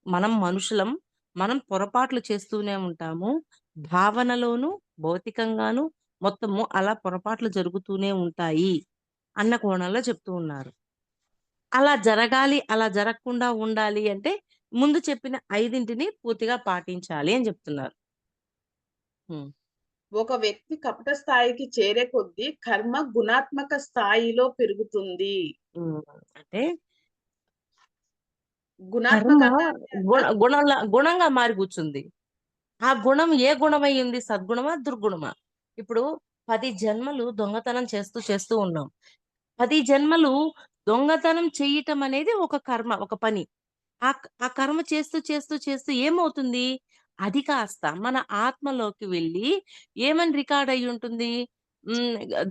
మనం మనుషులం, మనం పొరపాట్లు చేస్తూనే ఉంటాము. భావనలోను భౌతికంగాను మొత్తము అలా పొరపాట్లు జరుగుతూనే ఉంటాయి అన్న కోణంలో చెప్తూ ఉన్నారు. అలా జరగాలి, అలా జరగకుండా ఉండాలి అంటే ముందు చెప్పిన 5ంటిని పూర్తిగా పాటించాలి అని చెప్తున్నారు. ఒక వ్యక్తి కపట స్థాయికి చేరే కొద్దీ కర్మ గుణాత్మక స్థాయిలో పెరుగుతుంది. అంటే గుణంగా మారి కూర్చుంది. ఆ గుణం ఏ గుణమై ఉంది? సద్గుణమా దుర్గుణమా? ఇప్పుడు 10 జన్మలు దొంగతనం చేస్తూ ఉన్నాం. 10 జన్మలు దొంగతనం చేయటం అనేది ఒక కర్మ, ఒక పని. ఆ కర్మ చేస్తూ ఏమవుతుంది? అది కాస్త మన ఆత్మలోకి వెళ్ళి ఏమని రికార్డ్ అయి ఉంటుంది?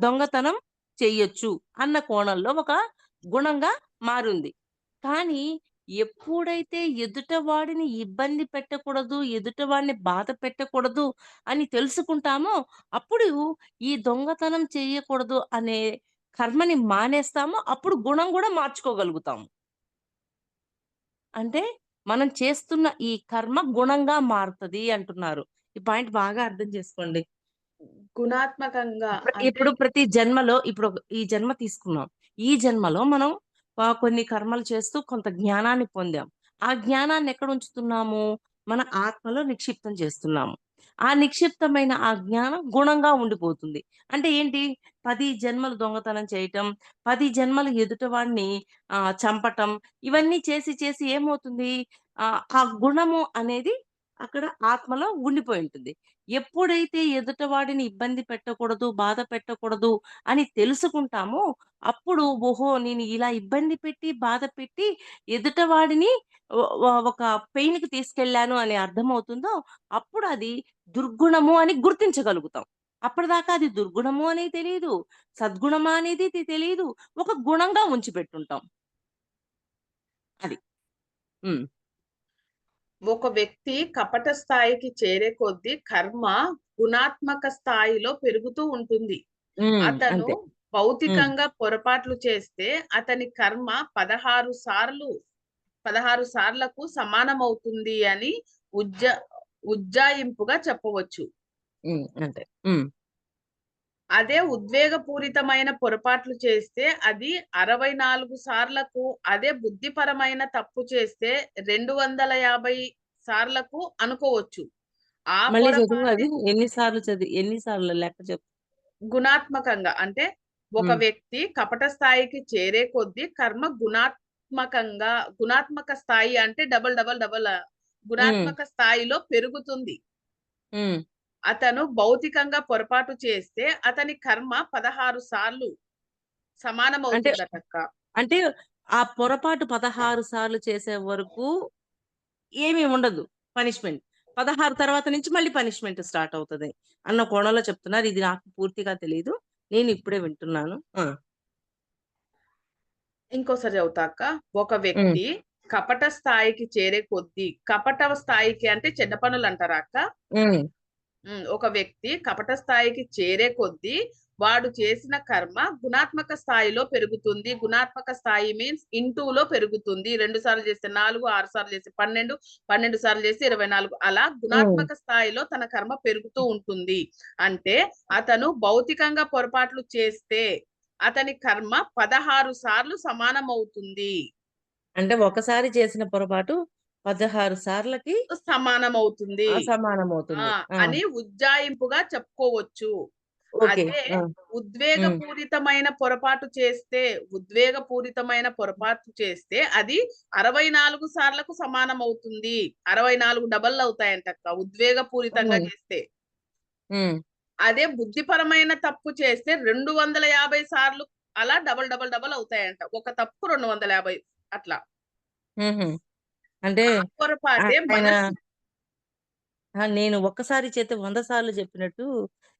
దొంగతనం చెయ్యొచ్చు అన్న కోణంలో ఒక గుణంగా మారింది. కానీ ఎప్పుడైతే ఎదుటవాడిని ఇబ్బంది పెట్టకూడదు, ఎదుటవాడిని బాధ పెట్టకూడదు అని తెలుసుకుంటామో అప్పుడు ఈ దొంగతనం చేయకూడదు అనే కర్మని మానేస్తామో అప్పుడు గుణం కూడా మార్చుకోగలుగుతాము. అంటే మనం చేస్తున్న ఈ కర్మ గుణంగా మారుతుంది అంటున్నారు. ఈ పాయింట్ బాగా అర్థం చేసుకోండి. గుణాత్మకంగా అంటే ఇప్పుడు ప్రతి జన్మలో ఇప్పుడు ఈ జన్మ తీసుకున్నాం. ఈ జన్మలో మనం కొన్ని కర్మలు చేస్తూ కొంత జ్ఞానాన్ని పొందాం. ఆ జ్ఞానాన్ని ఎక్కడ ఉంచుతున్నాము? మన ఆత్మలో నిక్షిప్తం చేస్తున్నాము. ఆ నిక్షిప్తమైన ఆ జ్ఞానం గుణంగా ఉండిపోతుంది. అంటే ఏంటి? 10 జన్మలు దొంగతనం చేయటం, 10 జన్మలు ఎదుటివాడిని చంపటం, ఇవన్నీ చేసి చేసి ఏమవుతుంది? ఆ గుణము అనేది అక్కడ ఆత్మలో ఉండిపోయి ఉంటుంది. ఎప్పుడైతే ఎదుటివాడిని ఇబ్బంది పెట్టకూడదు, బాధ పెట్టకూడదు అని తెలుసుకుంటామో, అప్పుడు ఓహో! నేను ఇలా ఇబ్బంది పెట్టి, బాధ పెట్టి ఎదుటవాడిని ఒక పెయిన్‌కి తీసుకెళ్ళాను అని అర్థమవుతుందో, అప్పుడు అది దుర్గుణము అని గుర్తించగలుగుతాం. అప్పటిదాకా అది దుర్గుణము అని తెలీదు. సద్గుణమా అనేది తెలీదు. ఒక గుణంగా ఉంచిపెట్టుంటాం. అది. హ్మ్. ఒక వ్యక్తి కపట స్థాయికి చేరే కొద్దీ కర్మ గుణాత్మక స్థాయిలో పెరుగుతూ ఉంటుంది. అతను అంతే. హ్మ్. భౌతికంగా పొరపాట్లు చేస్తే అతని కర్మ 16 సార్లకు సమానమవుతుంది అని ఉజ్జ ఉజ్జాయింపుగా చెప్పవచ్చు. అంతే. హ్మ్. అదే ఉద్వేగపూరితమైన పొరపాట్లు చేస్తే అది 64 సార్లకు, అదే బుద్ధిపరమైన తప్పు చేస్తే 250 సార్లకు అనుకోవచ్చు. ఆ మళ్ళీ చదువు పొరపాటే అది ఎన్ని సార్లు లెక్క చెప్పు? గుణాత్మకంగా అంటే ఒక హ్మ్. వ్యక్తి కపట స్థాయికి చేరే కొద్దీ కర్మ గుణాత్మక స్థాయి అంటే డబల్ డబల్ డబల్ హ్మ్. గుణాత్మక స్థాయిలో పెరుగుతుంది. హ్మ్. అతను భౌతికంగా పొరపాటు చేస్తే అతని కర్మ 16 సార్లు అంటే, సమానమవుతుందటక్క. అంటే ఆ పొరపాటు 16 సార్లు చేసే వరకు ఏమి ఉండదు పనిష్మెంట్. 16 తర్వాత నుంచి మళ్ళీ పనిష్మెంట్ స్టార్ట్ అవుతది అన్న కోణంలో చెప్తున్నారు. ఇది నాకు పూర్తిగా తెలీదు. నేను ఇప్పుడే వింటున్నాను. ఆ! ఇంకోసారి చదువుతా అక్క. ఒక హ్మ్. వ్యక్తి కపట స్థాయికి చేరే కొద్దీ కపట స్థాయికి అంటే చెడ్డ పనులంటారా అక్క? హ్మ్. ఒక వ్యక్తి కపట స్థాయికి చేరే కొద్దీ వాడు చేసిన కర్మ గుణాత్మక స్థాయిలో పెరుగుతుంది. గుణాత్మక స్థాయి మీన్స్ ఇంటూలో పెరుగుతుంది. 2 సార్లు చేస్తే 4, 6 సార్లు చేస్తే 12, 12 సార్లు చేస్తే 24 అలా హ్మ్. గుణాత్మక స్థాయిలో తన కర్మ పెరుగుతూ ఉంటుంది. అంటే అతను భౌతికంగా పొరపాట్లు చేస్తే అతని కర్మ 16 సార్లు సమానమవుతుంది. అంటే ఒకసారి చేసిన పొరపాటు 16 సార్లకి సమానమవుతుంది. ఆ! సమానమవుతుంది. ఆ! అని ఉజ్జాయింపుగా చెప్పుకోవచ్చు. ఓకే. అదే ఆ! హ్మ్. ఉద్వేగపూరితమైన పొరపాటు చేస్తే అది 64 సార్లకు సమానమవుతుంది. 64 డబల్లు అవుతాయంటక్క ఉద్వేగపూరితంగా హ్మ్. చేస్తే. హ్మ్. అదే బుద్ధిపరమైన తప్పు చేస్తే 250 సార్లు అలా డబల్ డబల్ డబల్ అవుతాయంట. ఒక తప్పుకు 250 అట్లా. హుహు. అంటే ఆ పొరపాటే ఆయన మనసు నేను ఒక్కసారి చేస్తే 100 సార్లు చెప్పినట్టు,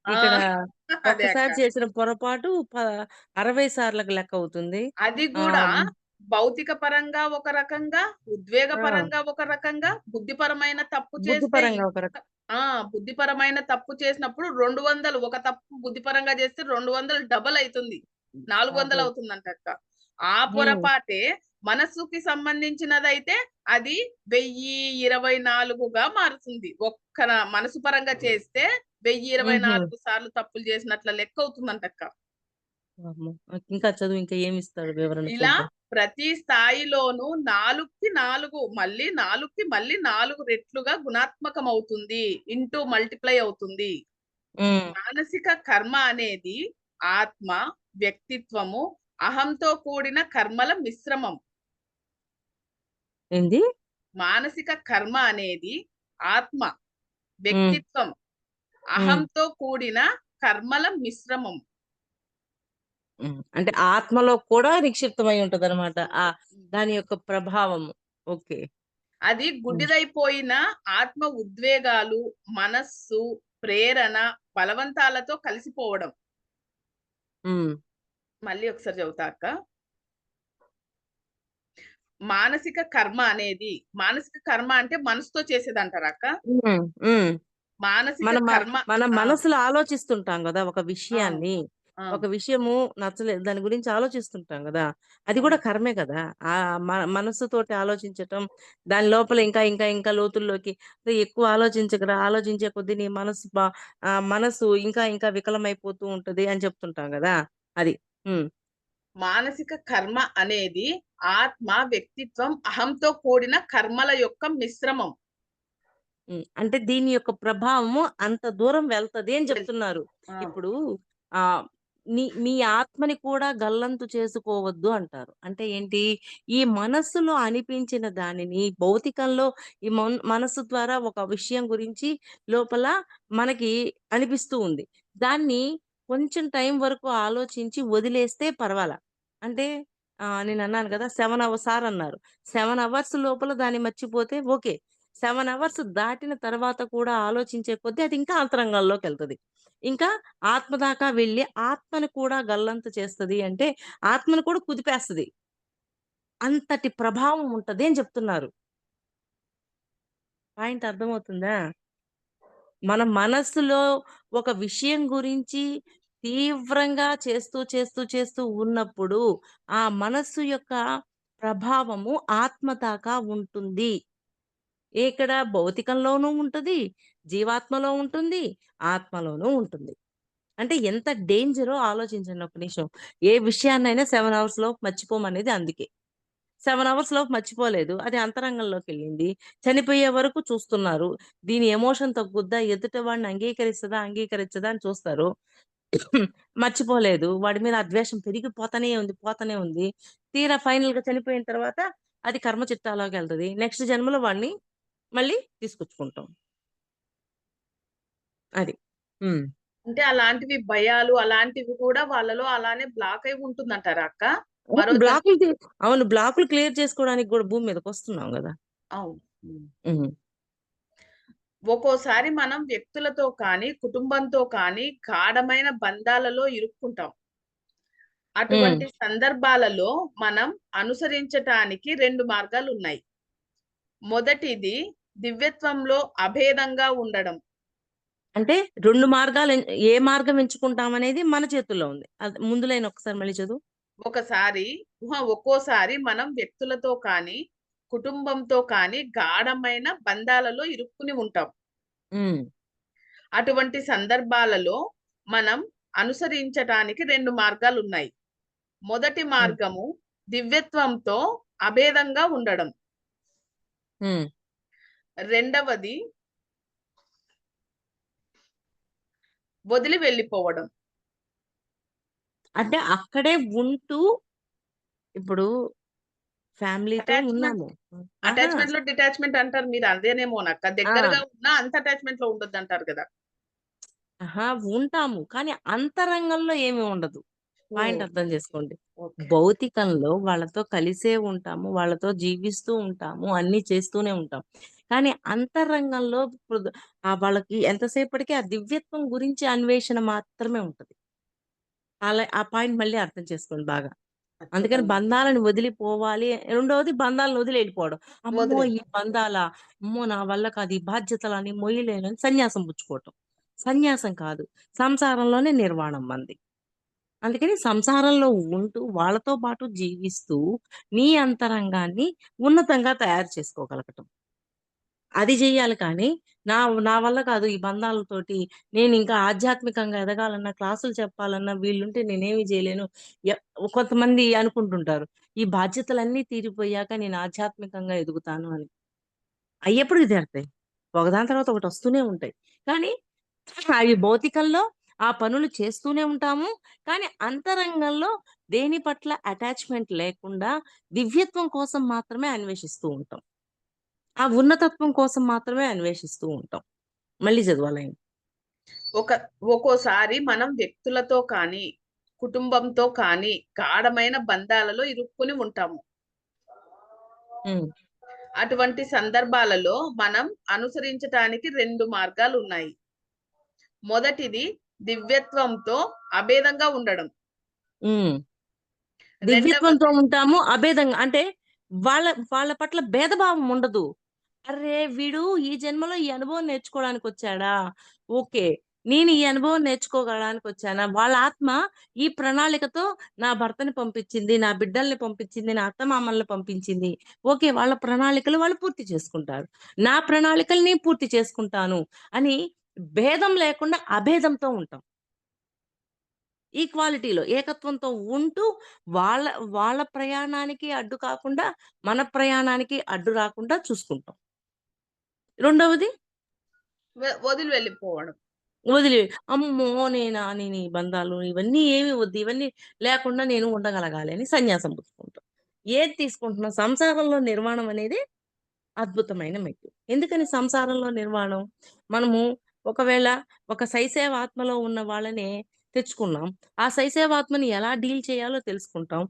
ఆ! ఇక్కడ అదే అక్క. ఒక్కసారి చేసిన పొరపాటు 60 సార్లకు లెక్కవుతుంది. అది గూడా ఆహ్, భౌతిక పరంగా ఒక రకంగా, ఉద్వేగ ఆ! పరంగా ఒక రకంగా, బుద్ధిపరమైన తప్పు చేస్తే బుద్ధిపరంగా ఒక ఇంకా ఆ! బుద్ధిపరమైన తప్పు చేసినప్పుడు 200 ఒక తప్పు బుద్ధిపరంగా చేస్తే 200 డబల్ అయితుంది. 400 అదే. అవుతుందంటక్క. ఆ హ్మ్. పొరపాటే మనసుకి సంబంధించినదైతే అది 1024గా మారుతుంది. మనసు పరంగా చేస్తే హుహు. 1024 సార్లు తప్పులు చేసినట్ల లెక్కవుతుందంటక్క. వామ్మో! ఇంకా చదువు ఇంకా ఏమిస్తాడు వివరణ ఇలా చూద్దాం. ప్రతి స్థాయిలోనూ 4కి 4 మళ్ళీ 4కి మళ్ళీ 4 రెట్లుగా గుణాత్మకమవుతుంది. మల్టిప్లై అవుతుంది. హ్మ్. మానసిక కర్మ అనేది ఆత్మ, వ్యక్తిత్వము, అహంతో కూడిన కర్మల మిశ్రమం. ఏంది? మానసిక కర్మ అనేది ఆత్మ, హ్మ్. వ్యక్తిత్వం, హ్మ్. అహంతో కూడిన కర్మల మిశ్రమం. అంటే ఆత్మలో కూడా నిక్షిప్తమై ఉంటదనమాట. దాని యొక్క ప్రభావము. ఓకే. అది హ్మ్. గుడ్డిదైపోయిన ఆత్మ ఉద్వేగాలు, మనస్సు, ప్రేరణ, బలవంతాలతో కలిసిపోవడం. హ్మ్. మళ్ళీ ఒకసారి చెబుతా అక్క. మానసిక కర్మ అంటే మనసుతో చేసేదంటారా అక్క? హ్మ్. హ్మ్. మానసిక మన మ కర్మ మన ఆ! మనసులో ఆలోచిస్తుంటాం గదా! ఒక ఆ! విషయాన్ని. ఆ! ఒక విషయము నచ్చలేదు. దాని గురించి ఆలోచిస్తుంటాం గదా! అది అవును. గూడా కర్మే కదా! మనస్సుతోటి ఆలోచించటం, దాని లోపల ఇంకా, ఇంకా, ఇంకా లోతుల్లోకి ఎక్కువ ఆలోచించకురా, ఆలోచించే కొద్దీ నీ మనసు ఇంకా, ఇంకా వికలమైపోతూ ఉంటది అని చెప్తుంటాం గదా! అది. హ్మ్. మానసిక కర్మ అనేది ఆత్మ, వ్యక్తిత్వం, అహంతో కూడిన కర్మల యొక్క మిశ్రమం. హ్మ్. అంటే దీని యొక్క ప్రభావము అంత దూరం వెళ్తది అని వెల్ జెప్తున్నారు. ఆ! ఇప్పుడు ఆహ్, మీ ఆత్మని కూడా గల్లంతు చేసుకోవద్దు అంటారు. అంటే ఏంటి? ఈ మనస్సులో అనిపించిన దానిని భౌతికంలో ఈ మనస్సు ద్వారా ఒక విషయం గురించి లోపల మనకి అనిపిస్తూ ఉంది. దాన్ని కొంచెం టైం వరకు ఆలోచించి వదిలేస్తే పర్వాలా. అంటే నేనన్నాను గదా! 7 అవర్స్ అన్నారు. 7 అవర్స్ లోపల దాన్ని మర్చిపోతే ఓకే. 7 అవర్స్ దాటిన తర్వాత కూడా ఆలోచించే కొద్దీ అది ఇంకా అంతరంగంలోకెళ్తది. ఇంకా ఆత్మ దాకా వెళ్లి ఆత్మని కూడా గల్లంతు చేస్తది అంటే, ఆత్మను కూడా కుదిపేస్తది. అంతటి ప్రభావం ఉంటది అని చెప్తున్నారు. పాయింట్ అర్థమవుతుందా? మన మనస్సులో ఒక విషయం గురించి తీవ్రంగా చేస్తూ ఉన్నప్పుడు, ఆ మనస్సు యొక్క ప్రభావము ఆత్మ దాకా ఉంటుంది. ఇక్కడ భౌతికంలోనూ ఉంటది, జీవాత్మలో ఉంటుంది, ఆత్మలోనూ ఉంటుంది. అంటే ఎంత డేంజరో ఆలోచించండి ఒక్క నిమిషం. ఏ విషయాన్నైనా 7 అవర్స్ లోపు మర్చిపోమనేది అందుకే. 7 అవర్స్ లోపు మర్చిపోలేదు. అది అంతరంగంలోకెళ్ళింది. చనిపోయే వరకు చూస్తున్నారు. దీని ఎమోషన్ తగ్గుద్దా? ఎదుటి వాడిని అంగీకరిస్తదా? అంగీకరించదా? అని చూస్తారు. మర్చిపోలేదు. వాడి మీద ఆ ద్వేషం పెరిగిపోతానే ఉంది. పోతానే ఉంది. తీరా ఫైనల్‌గా చనిపోయిన తర్వాత అది కర్మ చిట్టాలోకెళ్తది. నెక్స్ట్ జన్మలో వాడిని మళ్ళీ తీసుకొచ్చుకుంటాం. అది. హ్మ్. అంటే అలాంటివి భయాలు, అలాంటివి కూడా వాళ్ళలో అలానే బ్లాక్ అయి ఉంటుందంటారా అక్క? మరో జన్ అవును. బ్లాకులు క్లియర్ చేసుకోవడానికి గూడా భూమి మీదకొస్తున్నాం గదా! అవును. హ్మ్. హ్మ్. ఒక్కోసారి మనం వ్యక్తులతో కానీ, కుటుంబంతో కానీ గాఢమైన బంధాలలో ఇరుక్కుంటాం. హ్మ్. అటువంటి సందర్భాలలో మనం అనుసరించటానికి 2 మార్గాలున్నాయి. మొదటిది దివ్యత్వంలో అభేదంగా ఉండడం. అంటే 2 మార్గాలు ఏ మార్గం ఎంచుకుంటామనేది మన చేతుల్లో ఉంది. అది ముందు లైన్ ఒక్కసారి మళ్ళీ చదువు. ఒక్కోసారి మనం వ్యక్తులతో కానీ, కుటుంబంతో కానీ గాఢమైన బంధాలలో ఇరుక్కుని ఉంటాం. హ్మ్. అటువంటి సందర్భాలలో మనం అనుసరించటానికి 2 మార్గాలున్నాయి. మొదటి హ్మ్. మార్గము దివ్యత్వంతో అభేదంగా ఉండడం. హ్మ్. రెండవది వదిలి వెళ్ళిపోవడం. అంటే అక్కడే ఉంటూ ఇప్పుడు ఫ్యామిలీతో అటాచ్‌మెంట్ ఉన్నాము. అహా! అటాచ్‌మెంట్‌లో డిటాచ్‌మెంట్ అంటారు. మీరు అదేనేమోనక్క. ఆ! దగ్గరగా ఉన్నా అంత అటాచ్‌మెంట్‌లో ఉండొద్దంటారు గదా! అహా! ఉంటాము. కానీ అంతరంగంలో ఏమి ఉండదు. పాయింట్ ఓహ్! అర్థం చేసుకోండి. ఓకే. భౌతికంలో వాళ్ళతో కలిసే ఉంటాము. వాళ్ళతో జీవిస్తూ ఉంటాము. అన్నీ చేస్తూనే ఉంటాం. కానీ అంతరంగంలో వాళ్ళకి ఎంతసేపటికి ఆ దివ్యత్వం గురించి అన్వేషణ మాత్రమే ఉంటది. ఆ పాయింట్ మళ్ళీ అర్థం చేసుకోండి బాగా. అందుకని అద్భుతంగా ఉంది. బంధాలను వదిలిపోవాలి. రెండోది బంధాలను వదిలి ఎళ్ళిపోవడం. అమ్మో! వదిలే ఈ బంధాలా? అమ్మో! నా వల్ల కాదు. ఈ బాధ్యతలని మొయ్యలేనని సన్యాసం పుచ్చుకోవటం. సన్యాసం కాదు. సంసారంలోనే నిర్వాణం మనది. అందుకని సంసారంలో ఉంటూ, వాళ్ళతో పాటు జీవిస్తూ, నీ అంతరంగాన్ని ఉన్నతంగా తయారు చేసుకోగలగటం. అది జెయ్యాలి కానీ, నా నా వల్ల కాదు ఈ బంధాలతోటి, నేనింకా ఆధ్యాత్మికంగా ఎదగాలన్నా, క్లాసులు చెప్పాలన్నా, వీళ్ళుంటే నేనేమి జేయలేను. య కొంతమంది అనుకుంటుంటారు. ఈ బాధ్యతలన్నీ తీరిపోయాక నేను ఆధ్యాత్మికంగా ఎదుగుతాను అని. అయ్యెప్పటికి తీరతాయి. ఒకదాని తర్వాత ఒకటొస్తూనే ఉంటాయి. కానీ అవి భౌతికంలో ఆ పనులు చేస్తూనే ఉంటాము. కానీ అంతరంగంలో దేని పట్ల అటాచ్‌మెంట్ లేకుండా దివ్యత్వం కోసం మాత్రమే అన్వేషిస్తూ ఉంటాం. ఆ ఉన్నతత్వం కోసం మాత్రమే అన్వేషిస్తూ ఉంటాం. మళ్ళీ చదవాలయన. ఒక ఒక్కోసారి మనం వ్యక్తులతో కానీ, కుటుంబంతో కానీ గాఢమైన బంధాలలో ఇరుక్కుని ఉంటాము. హ్మ్. అటువంటి సందర్భాలలో మనం అనుసరించటానికి 2 మార్గాలున్నాయి. మొదటిది దివ్యత్వంతో అభేదంగా ఉండడం. హ్మ్. దివ్యత్వంతో రెండవది ఉంటాము. అభేదంగా అంటే వాళ్ళ వాళ్ళ పట్ల భేదభావం ఉండదు. అర్రే! వీడు ఈ జన్మలో ఈ అనుభవం నేర్చుకోవడానికొచ్చాడా? ఓకే. నేను ఈ అనుభవం నేర్చుకోగలడానికి వచ్చానా? వాళ్ళ ఆత్మ ఈ ప్రణాళికతో నా భర్తని పంపించింది, నా బిడ్డల్ని పంపించింది, నా అత్తమామల్ని పంపించింది. ఓకే. వాళ్ళ ప్రణాళికలు వాళ్ళు పూర్తి చేసుకుంటారు. నా ప్రణాళికలు నేను పూర్తి చేసుకుంటాను అని భేదం లేకుండా అభేదంతో ఉంటాం. ఈక్వాలిటీలో ఏకత్వంతో ఉంటూ వాళ్ళ వాళ్ళ ప్రయాణానికి అడ్డు కాకుండా, మన ప్రయాణానికి అడ్డు రాకుండా చూసుకుంటాం. రెండవది వదిలి వెళ్ళిపోవడం. వదిలి అమ్మో! నేను ఈ బంధాలు ఇవన్నీ ఏమి వద్దు. ఇవన్నీ లేకుండా నేను ఉండగలగాలి అని సన్యాసం పుచ్చుకుంటాం. ఏది తీసుకుంటున్నాం? సంసారంలో నిర్వాణం అనేది అద్భుతమైన మెట్టు. ఎందుకని సంసారంలో నిర్వాణం? మనము ఒకవేళ ఒక శైశవాత్మలో ఉన్న వాళ్ళనే తెచ్చుకున్నాం. ఆ శైశవాత్మని ఎలా డీల్ చేయాలో తెలుసుకుంటాం.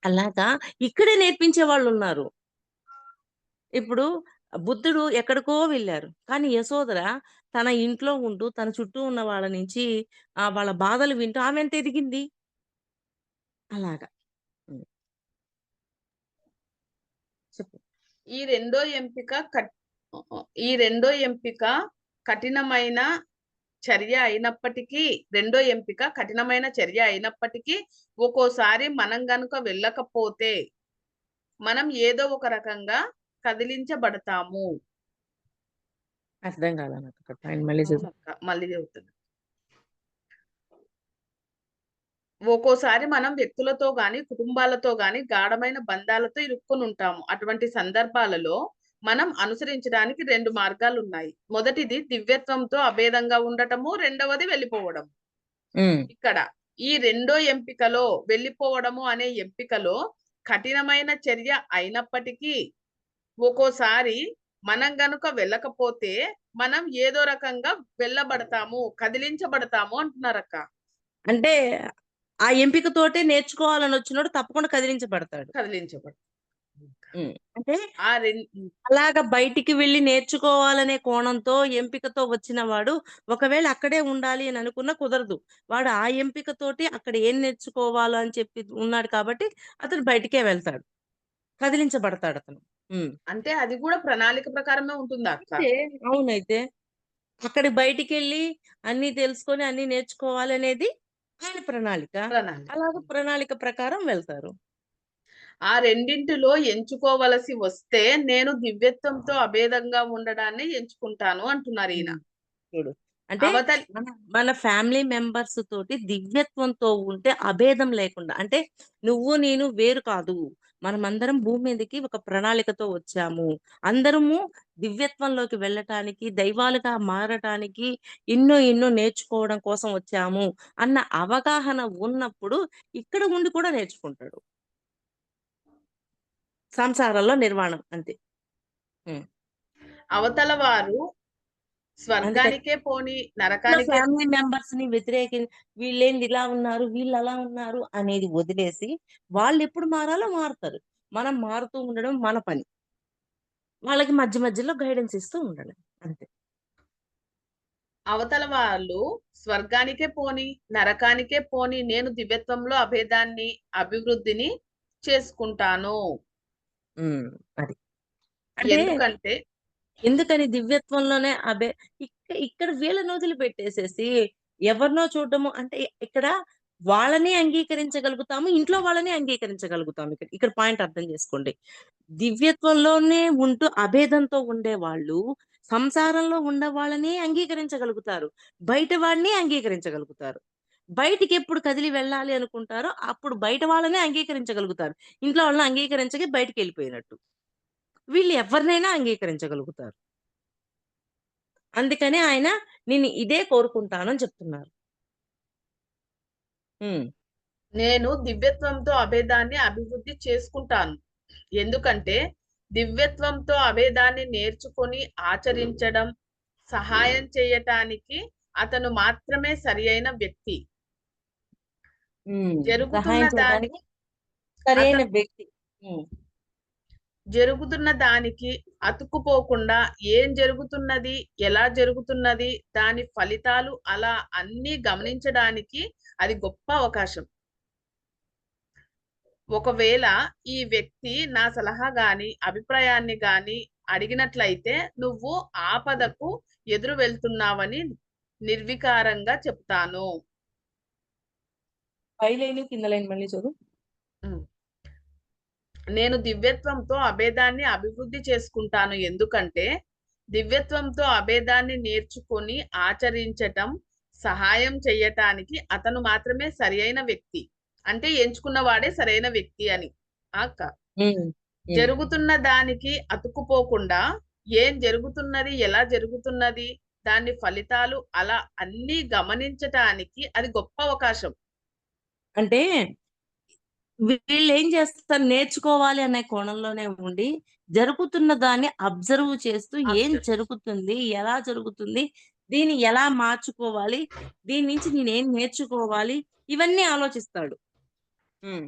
అలాగా ఇక్కడే నేర్పించే వాళ్ళున్నారు. ఇప్పుడు బుద్ధుడు ఎక్కడికో వెళ్లారు. కానీ యశోధర తన ఇంట్లో ఉంటూ, తన చుట్టూ ఉన్న వాళ్ళ నుంచి వాళ్ళ బాధలు వింటూ ఆమె ఎంత ఎదిగింది. అలాగా. హ్మ్. చెప్పు. ఈ రెండో ఎంపిక ఈ రెండో ఎంపిక కఠినమైన చర్య అయినప్పటికీ ఒక్కోసారి మనం గనుక వెళ్ళకపోతే మనం ఏదో ఒక రకంగా కదిలించబడతాము. అర్థం కాలా నాకు అక్కడ పాయింట్ మళ్ళీ చెప్పు. మళ్ళీ చెబుతున్నా. ఒక్కోసారి మనం వ్యక్తులతో గాని, కుటుంబాలతో గాని గాఢమైన బంధాలతో ఇరుక్కొని ఉంటాము. అటువంటి సందర్భాలలో మనం అనుసరించడానికి 2 మార్గాలున్నాయి. మొదటిది దివ్యత్వంతో అభేదంగా ఉండటము, రెండవది వెళ్ళిపోవడం. ఇక్కడ ఈ రెండో ఎంపికలో వెళ్ళిపోవడము అనే ఎంపికలో కఠినమైన చర్య అయినప్పటికీ ఒక్కోసారి మనం గనుక వెళ్ళకపోతే మనం ఏదో రకంగా వెళ్ళబడతాము, కదిలించబడతాము అంటున్నారక్క. అంటే ఆ ఎంపికతోటే నేర్చుకోవాలని వచ్చినోడు తప్పకుండా కదిలించబడతాడు. అంటే అలాగా బయటికి వెళ్లి నేర్చుకోవాలనే కోణంతో ఎంపికతో వచ్చిన వాడు ఒకవేళ అక్కడే ఉండాలి అని అనుకున్నా కుదరదు. వాడు ఆ ఎంపికతోటి అక్కడ ఏం నేర్చుకోవాలో అని చెప్పి ఉన్నాడు కాబట్టి అతను బయటికే వెళ్తాడు. కదిలించబడతాడు అతను. అంటే అది కూడా ప్రణాళిక ప్రకారమే ఉంటుందా అక్క? అవునైతే అక్కడి బయటికెళ్ళి అన్ని తెలుసుకొని అన్ని నేర్చుకోవాలి అనేది ఆయన ప్రణాళిక. అలాగే ప్రణాళిక ప్రకారం వెళ్తారు. ఆ రెండింటిలో ఎంచుకోవలసి వస్తే నేను దివ్యత్వంతో అభేదంగా ఉండడాన్ని ఎంచుకుంటాను అంటున్నారు ఈయన. చూడు అంటే మన ఫ్యామిలీ మెంబర్స్ తోటి దివ్యత్వంతో ఉంటే అభేదం లేకుండా, అంటే నువ్వు నేను వేరు కాదు, మనమందరం భూమి మీదకి ఒక ప్రణాళికతో వచ్చాము, అందరము దివ్యత్వంలోకి వెళ్ళటానికి, దైవాలుగా మారటానికి, ఎన్నో ఎన్నో నేర్చుకోవడం కోసం వచ్చాము అన్న అవగాహన ఉన్నప్పుడు ఇక్కడ ఉండి కూడా నేర్చుకుంటాడు. సంసారంలో నిర్వాణం అంతే. అవతల వారు స్వర్గానికే పోని నరకానికే ఫ్యామిలీ మెంబర్స్ ని వీళ్ళేంది ఇలా ఉన్నారు, వీళ్ళు అలా ఉన్నారు అనేది వదిలేసి వాళ్ళు ఎప్పుడు మారాలో మారుతారు. మనం మారుతూ ఉండడం మన పని. వాళ్ళకి మధ్య మధ్యలో గైడెన్స్ ఇస్తూ ఉండడం అంతే. అవతల వాళ్ళు స్వర్గానికే పోని నరకానికే పోని నేను దివ్యత్వంలో అభేదాన్ని అభివృద్ధిని చేసుకుంటాను. అది ఎందుకని దివ్యత్వంలోనే ఇక్కడ వీళ్ళని వదిలిపెట్టేసేసి ఎవరినో చూడడము అంటే ఇక్కడ వాళ్ళని అంగీకరించగలుగుతాము, ఇంట్లో వాళ్ళని అంగీకరించగలుగుతాము. ఇక్కడ పాయింట్ అర్థం చేసుకోండి. దివ్యత్వంలోనే ఉంటూ అభేదంతో ఉండే వాళ్ళు సంసారంలో ఉన్న వాళ్ళని అంగీకరించగలుగుతారు, బయట వాడిని అంగీకరించగలుగుతారు. బయటికి ఎప్పుడు కదిలి వెళ్ళాలి అనుకుంటారో అప్పుడు బయట వాళ్ళనే అంగీకరించగలుగుతారు, ఇంట్లో వాళ్ళని అంగీకరించక బయటికి వెళ్ళిపోయినట్టు. వీళ్ళు ఎవరినైనా అంగీకరించగలుగుతారు. అందుకనే ఆయన నేను ఇదే కోరుకుంటానని చెప్తున్నారు. నేను దివ్యత్వంతో అభేదాన్ని అభివృద్ధి చేసుకుంటాను. ఎందుకంటే దివ్యత్వంతో అభేదాన్ని నేర్చుకొని ఆచరించడం, సహాయం చేయటానికి అతను మాత్రమే సరి అయిన వ్యక్తి. జరుగుతున్న దానికి అతుక్కుపోకుండా ఏం జరుగుతున్నది, ఎలా జరుగుతున్నది, దాని ఫలితాలు అలా అన్ని గమనించడానికి అది గొప్ప అవకాశం. ఒకవేళ ఈ వ్యక్తి నా సలహా గాని అభిప్రాయాన్ని గాని అడిగినట్లయితే నువ్వు ఆపదకు ఎదురు వెళ్తున్నావని నిర్వికారంగా చెప్తాను. పై లైన్ కింద లైన్ మళ్ళీ చదువు. ఉమ్. నేను దివ్యత్వంతో అభేదాన్ని అభివృద్ధి చేసుకుంటాను. ఎందుకంటే దివ్యత్వంతో అభేదాన్ని నేర్చుకొని ఆచరించటం, సహాయం చెయ్యటానికి అతను మాత్రమే సరియైన వ్యక్తి. అంటే ఎంచుకున్న వాడే సరైన వ్యక్తి అని. అక్క ఉమ్, ఉమ్, జరుగుతున్న దానికి అతుక్కుపోకుండా ఏం జరుగుతున్నది, ఎలా జరుగుతున్నది, దాని ఫలితాలు అలా అన్ని గమనించటానికి అది గొప్ప అవకాశం. అంటే వీళ్ళు ఏం చేస్తారు, నేర్చుకోవాలి అనే కోణంలోనే ఉండి జరుగుతున్న దాన్ని అబ్జర్వ్ చేస్తూ ఏం Observe. జరుగుతుంది, ఎలా జరుగుతుంది, దీన్ని ఎలా మార్చుకోవాలి, దీని నుంచి నేనేం నేర్చుకోవాలి, ఇవన్నీ ఆలోచిస్తాడు. ఉమ్,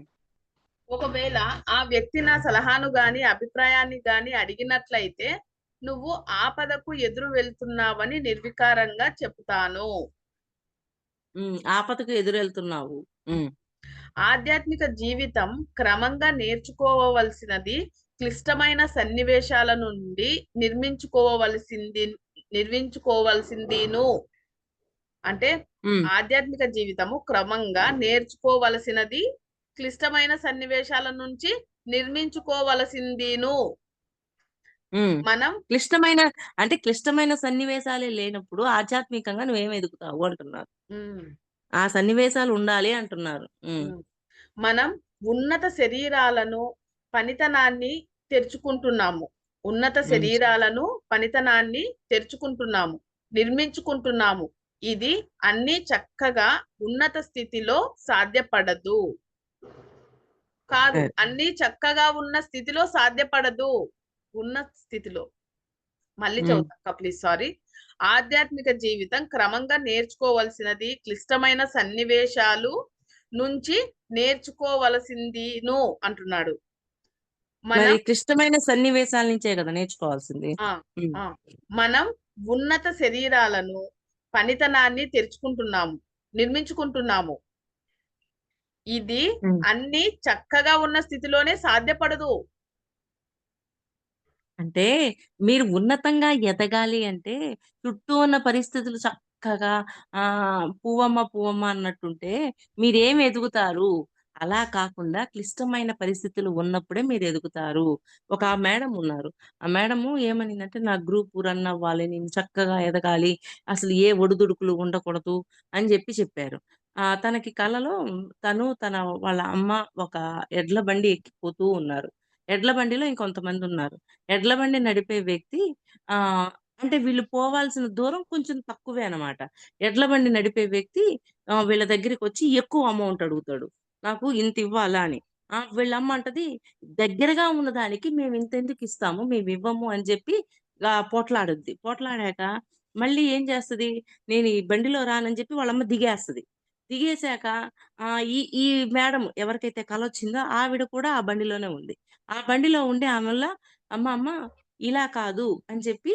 ఒకవేళ ఆ వ్యక్తి నా సలహాను గాని అభిప్రాయాన్ని గాని అడిగినట్లయితే నువ్వు ఆపదకు ఎదురు వెళ్తున్నావని నిర్వికారంగా చెప్తాను. ఆపదకు ఎదురెళ్తున్నావు. ఉమ్, ఆధ్యాత్మిక జీవితం క్రమంగా నేర్చుకోవలసినది, క్లిష్టమైన సన్నివేశాల నుండి నిర్మించుకోవలసిందిను. అంటే ఉమ్, ఆధ్యాత్మిక జీవితము క్రమంగా నేర్చుకోవలసినది, క్లిష్టమైన సన్నివేశాల నుంచి నిర్మించుకోవలసిందిను. ఉమ్. మనం క్లిష్టమైన సన్నివేశాలే లేనప్పుడు ఆధ్యాత్మికంగా నువ్వేం ఎదుగుతావు అంటున్నారు. ఉమ్, ఆ సన్నివేశాలు ఉండాలి అంటున్నారు. ఉమ్, మనం ఉన్నత శరీరాలను పనితనాన్ని తెరుచుకుంటున్నాము. ఉన్నత ఉమ్, శరీరాలను పనితనాన్ని తెరుచుకుంటున్నాము, నిర్మించుకుంటున్నాము. ఇది అన్ని చక్కగా ఉన్నత స్థితిలో సాధ్యపడదు. కాదు, సరే. అన్ని చక్కగా ఉన్న స్థితిలో సాధ్యపడదు. ఉన్న స్థితిలో. మళ్ళీ ఉమ్, చదువుతా ప్లీజ్, సారీ. ఆధ్యాత్మిక జీవితం క్రమంగా నేర్చుకోవలసినది, క్లిష్టమైన సన్నివేశాలు నుంచి నేర్చుకోవలసిందిను అంటున్నాడు. మరి మనం క్లిష్టమైన సన్నివేశాల నుంచే కదా నేర్చుకోవాల్సింది. ఆ ఉమ్, ఆ మనం ఉన్నత శరీరాలను పనితనాన్ని తెరుచుకుంటున్నాము, నిర్మించుకుంటున్నాము. ఇది ఉమ్. అన్ని చక్కగా ఉన్న స్థితిలోనే సాధ్యపడదు. అంటే మీరు ఉన్నతంగా ఎదగాలి అంటే చుట్టూ ఉన్న పరిస్థితులు చక్కగా పువ్వమ్మ పువ్వమ్మ అన్నట్టుంటే మీరేం ఎదుగుతారు. అలా కాకుండా క్లిష్టమైన పరిస్థితులు ఉన్నప్పుడే మీరు ఎదుగుతారు. ఒక మేడం ఉన్నారు. ఆ మేడము ఏమనిందంటే నా గ్రూప్ రన్ అవ్వాలి, నేను చక్కగా ఎదగాలి, అసలు ఏ ఒడిదుడుకులు ఉండకూడదు అని చెప్పారు. తనకి కలలో తన వాళ్ళ అమ్మ ఒక ఎడ్ల బండి ఎక్కిపోతూ ఉన్నారు. ఎడ్ల బండిలో ఇంకొంతమంది ఉన్నారు. ఎడ్ల బండి నడిపే వ్యక్తి అంటే వీళ్ళు పోవాల్సిన దూరం కొంచెం తక్కువే అన్నమాట. ఎడ్ల బండి నడిపే వ్యక్తి వీళ్ళ దగ్గరికొచ్చి ఎక్కువ అమౌంట్ అడుగుతాడు. నాకు ఇంత ఇవ్వాలా అని. వీళ్ళమ్మ అంటది, దగ్గరగా ఉన్న దానికి మేము ఇంతెందుకు ఇస్తాము, మేమివ్వము అని చెప్పి పోట్లాడుద్ది. పోట్లాడాక మళ్ళీ ఏం చేస్తది, నేను ఈ బండిలో రానని చెప్పి వాళ్ళమ్మ దిగేస్తది. దిగేసాక ఈ ఈ మేడం ఎవరికైతే కలొచ్చిందో ఆవిడ కూడా ఆ బండిలోనే ఉంది. ఆ బండిలో ఉండి ఆమెల్ల అమ్మ అమ్మ ఇలా కాదు అని చెప్పి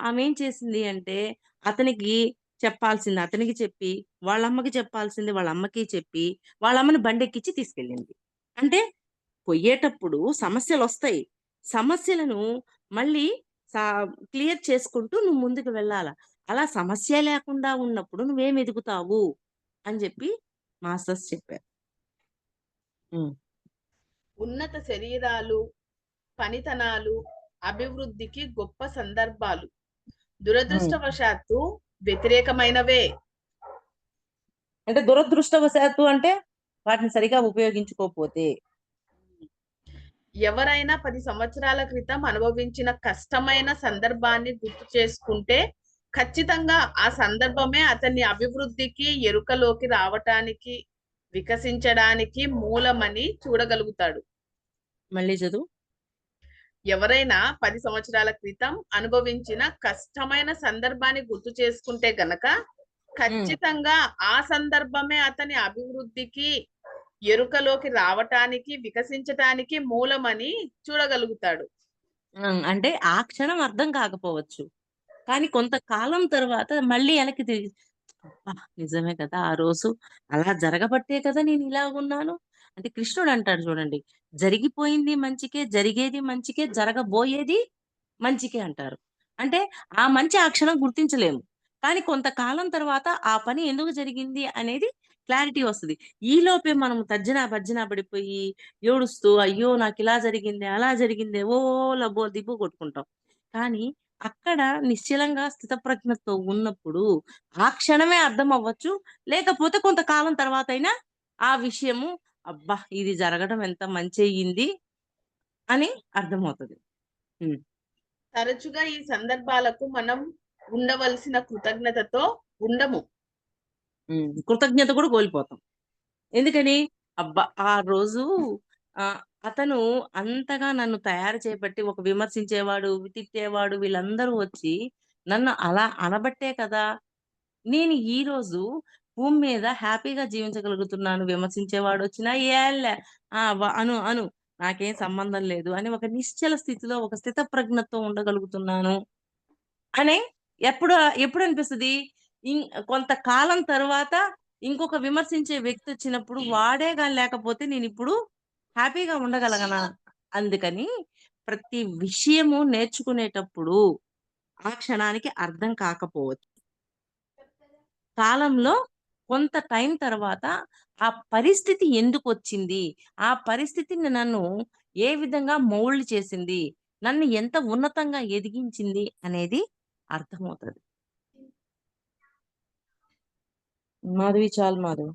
ఆమె ఏం చేసింది అంటే అతనికి చెప్పాల్సింది అతనికి చెప్పి, వాళ్ళమ్మకి చెప్పాల్సింది వాళ్ళ అమ్మకి చెప్పి, వాళ్ళమ్మని బండెక్కిచ్చి తీసుకెళ్ళింది. అంటే పొయ్యేటప్పుడు సమస్యలొస్తాయి. సమస్యలను మళ్ళీ సా క్లియర్ చేసుకుంటూ నువ్వు ముందుకు వెళ్ళాల. అలా సమస్య లేకుండా ఉన్నప్పుడు నువ్వేం ఎదుగుతావు అని చెప్పి మాస్టర్స్ చెప్పారు. హ్మ్. ఉన్నత శరీరాలు పనితనాలు అభివృద్ధికి గొప్ప సందర్భాలు హ్మ్. దురదృష్టవశాత్తు వ్యతిరేకమైనవే. అంటే దురదృష్టవశాత్తు అంటే వాటిని సరిగా ఉపయోగించుకోకపోతే. ఎవరైనా 10 సంవత్సరాల క్రితం అనుభవించిన కష్టమైన సందర్భాన్ని గుర్తు చేసుకుంటే ఖచ్చితంగా ఆ సందర్భమే అతన్ని అభివృద్ధికి, ఎరుకలోకి రావటానికి, వికసించడానికి మూలమని చూడగలుగుతాడు. మళ్ళీ చదువు. ఎవరైనా 10 సంవత్సరాల క్రితం అనుభవించిన కష్టమైన సందర్భాన్ని గుర్తు చేసుకుంటే గనక హ్మ్. ఖచ్చితంగా ఆ సందర్భమే అతని అభివృద్ధికి, ఎరుకలోకి రావటానికి, వికసించటానికి మూలమని చూడగలుగుతాడు. అంటే ఆ క్షణం అర్థం కాకపోవచ్చు. కానీ కొంతకాలం తర్వాత మళ్ళీ వెనక్కి తిరిగి అబ్బా! నిజమే కదా! ఆ రోజు అలా జరగబట్టే కదా నేను ఇలాగున్నాను. అంటే కృష్ణుడు అంటాడు చూడండి. జరిగిపోయింది మంచికే, జరిగేది మంచికే, జరగబోయేది మంచికే అంటారు. అంటే ఆ మంచి ఆ క్షణం గుర్తించలేము. కానీ కొంతకాలం తర్వాత ఆ పని ఎందుకు జరిగింది అనేది క్లారిటీ వస్తది. ఈలోపే మనం తర్జన భర్జన పడిపోయి ఏడుస్తూ, అయ్యో! నాకిలా జరిగిందే, అలా జరిగిందే ఓ లబో దిబో కొట్టుకుంటాం. కానీ అక్కడ నిశ్చలంగా స్థితప్రజ్ఞతో ఉన్నప్పుడు ఆ క్షణమే అర్థం అవ్వచ్చు. లేకపోతే కొంతకాలం తర్వాతైనా ఆ విషయము అబ్బా! ఇది జరగడం ఎంత మంచయింది అని అర్థమవుతది. హ్మ్. తరచుగా ఈ సందర్భాలకు మనం ఉండవలసిన కృతజ్ఞతతో ఉండము. కృతజ్ఞత కూడా కోల్పోతాం. ఎందుకని? అబ్బా! ఆ రోజు అతను అంతగా నన్ను తయారు చేపట్టి ఒక విమర్శించేవాడు, తిట్టేవాడు వీళ్ళందరూ వచ్చి నన్ను అలా అనబట్టే కదా! నేను ఈరోజు భూమి మీద హ్యాపీగా జీవించగలుగుతున్నాను. విమర్శించేవాడొచ్చినా ఏళ్ళే అను అను నాకేం సంబంధం లేదు అని ఒక నిశ్చల స్థితిలో ఒక స్థితప్రజ్ఞతో ఉండగలుగుతున్నాను అని ఎప్పుడు ఎప్పుడనిపిస్తది? ఇం కొంతకాలం తరువాత ఇంకొక విమర్శించే వ్యక్తొచ్చినప్పుడు వాడే గాని లేకపోతే నేనిప్పుడు హ్యాపీగా ఉండగలగనా? అందుకని ప్రతి విషయము నేర్చుకునేటప్పుడు ఆ క్షణానికి అర్థం కాకపోవచ్చు. కాలంలో కొంత టైం తర్వాత ఆ పరిస్థితి ఎందుకొచ్చింది? ఆ పరిస్థితిని నన్ను ఏ విధంగా మౌల్డ్ చేసింది? నన్ను ఎంత ఉన్నతంగా ఎదిగించింది అనేది అర్థమవుతది. మాధవి చాలు మాధవి.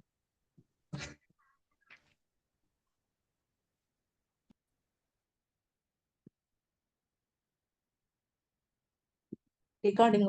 రికార్డింగ్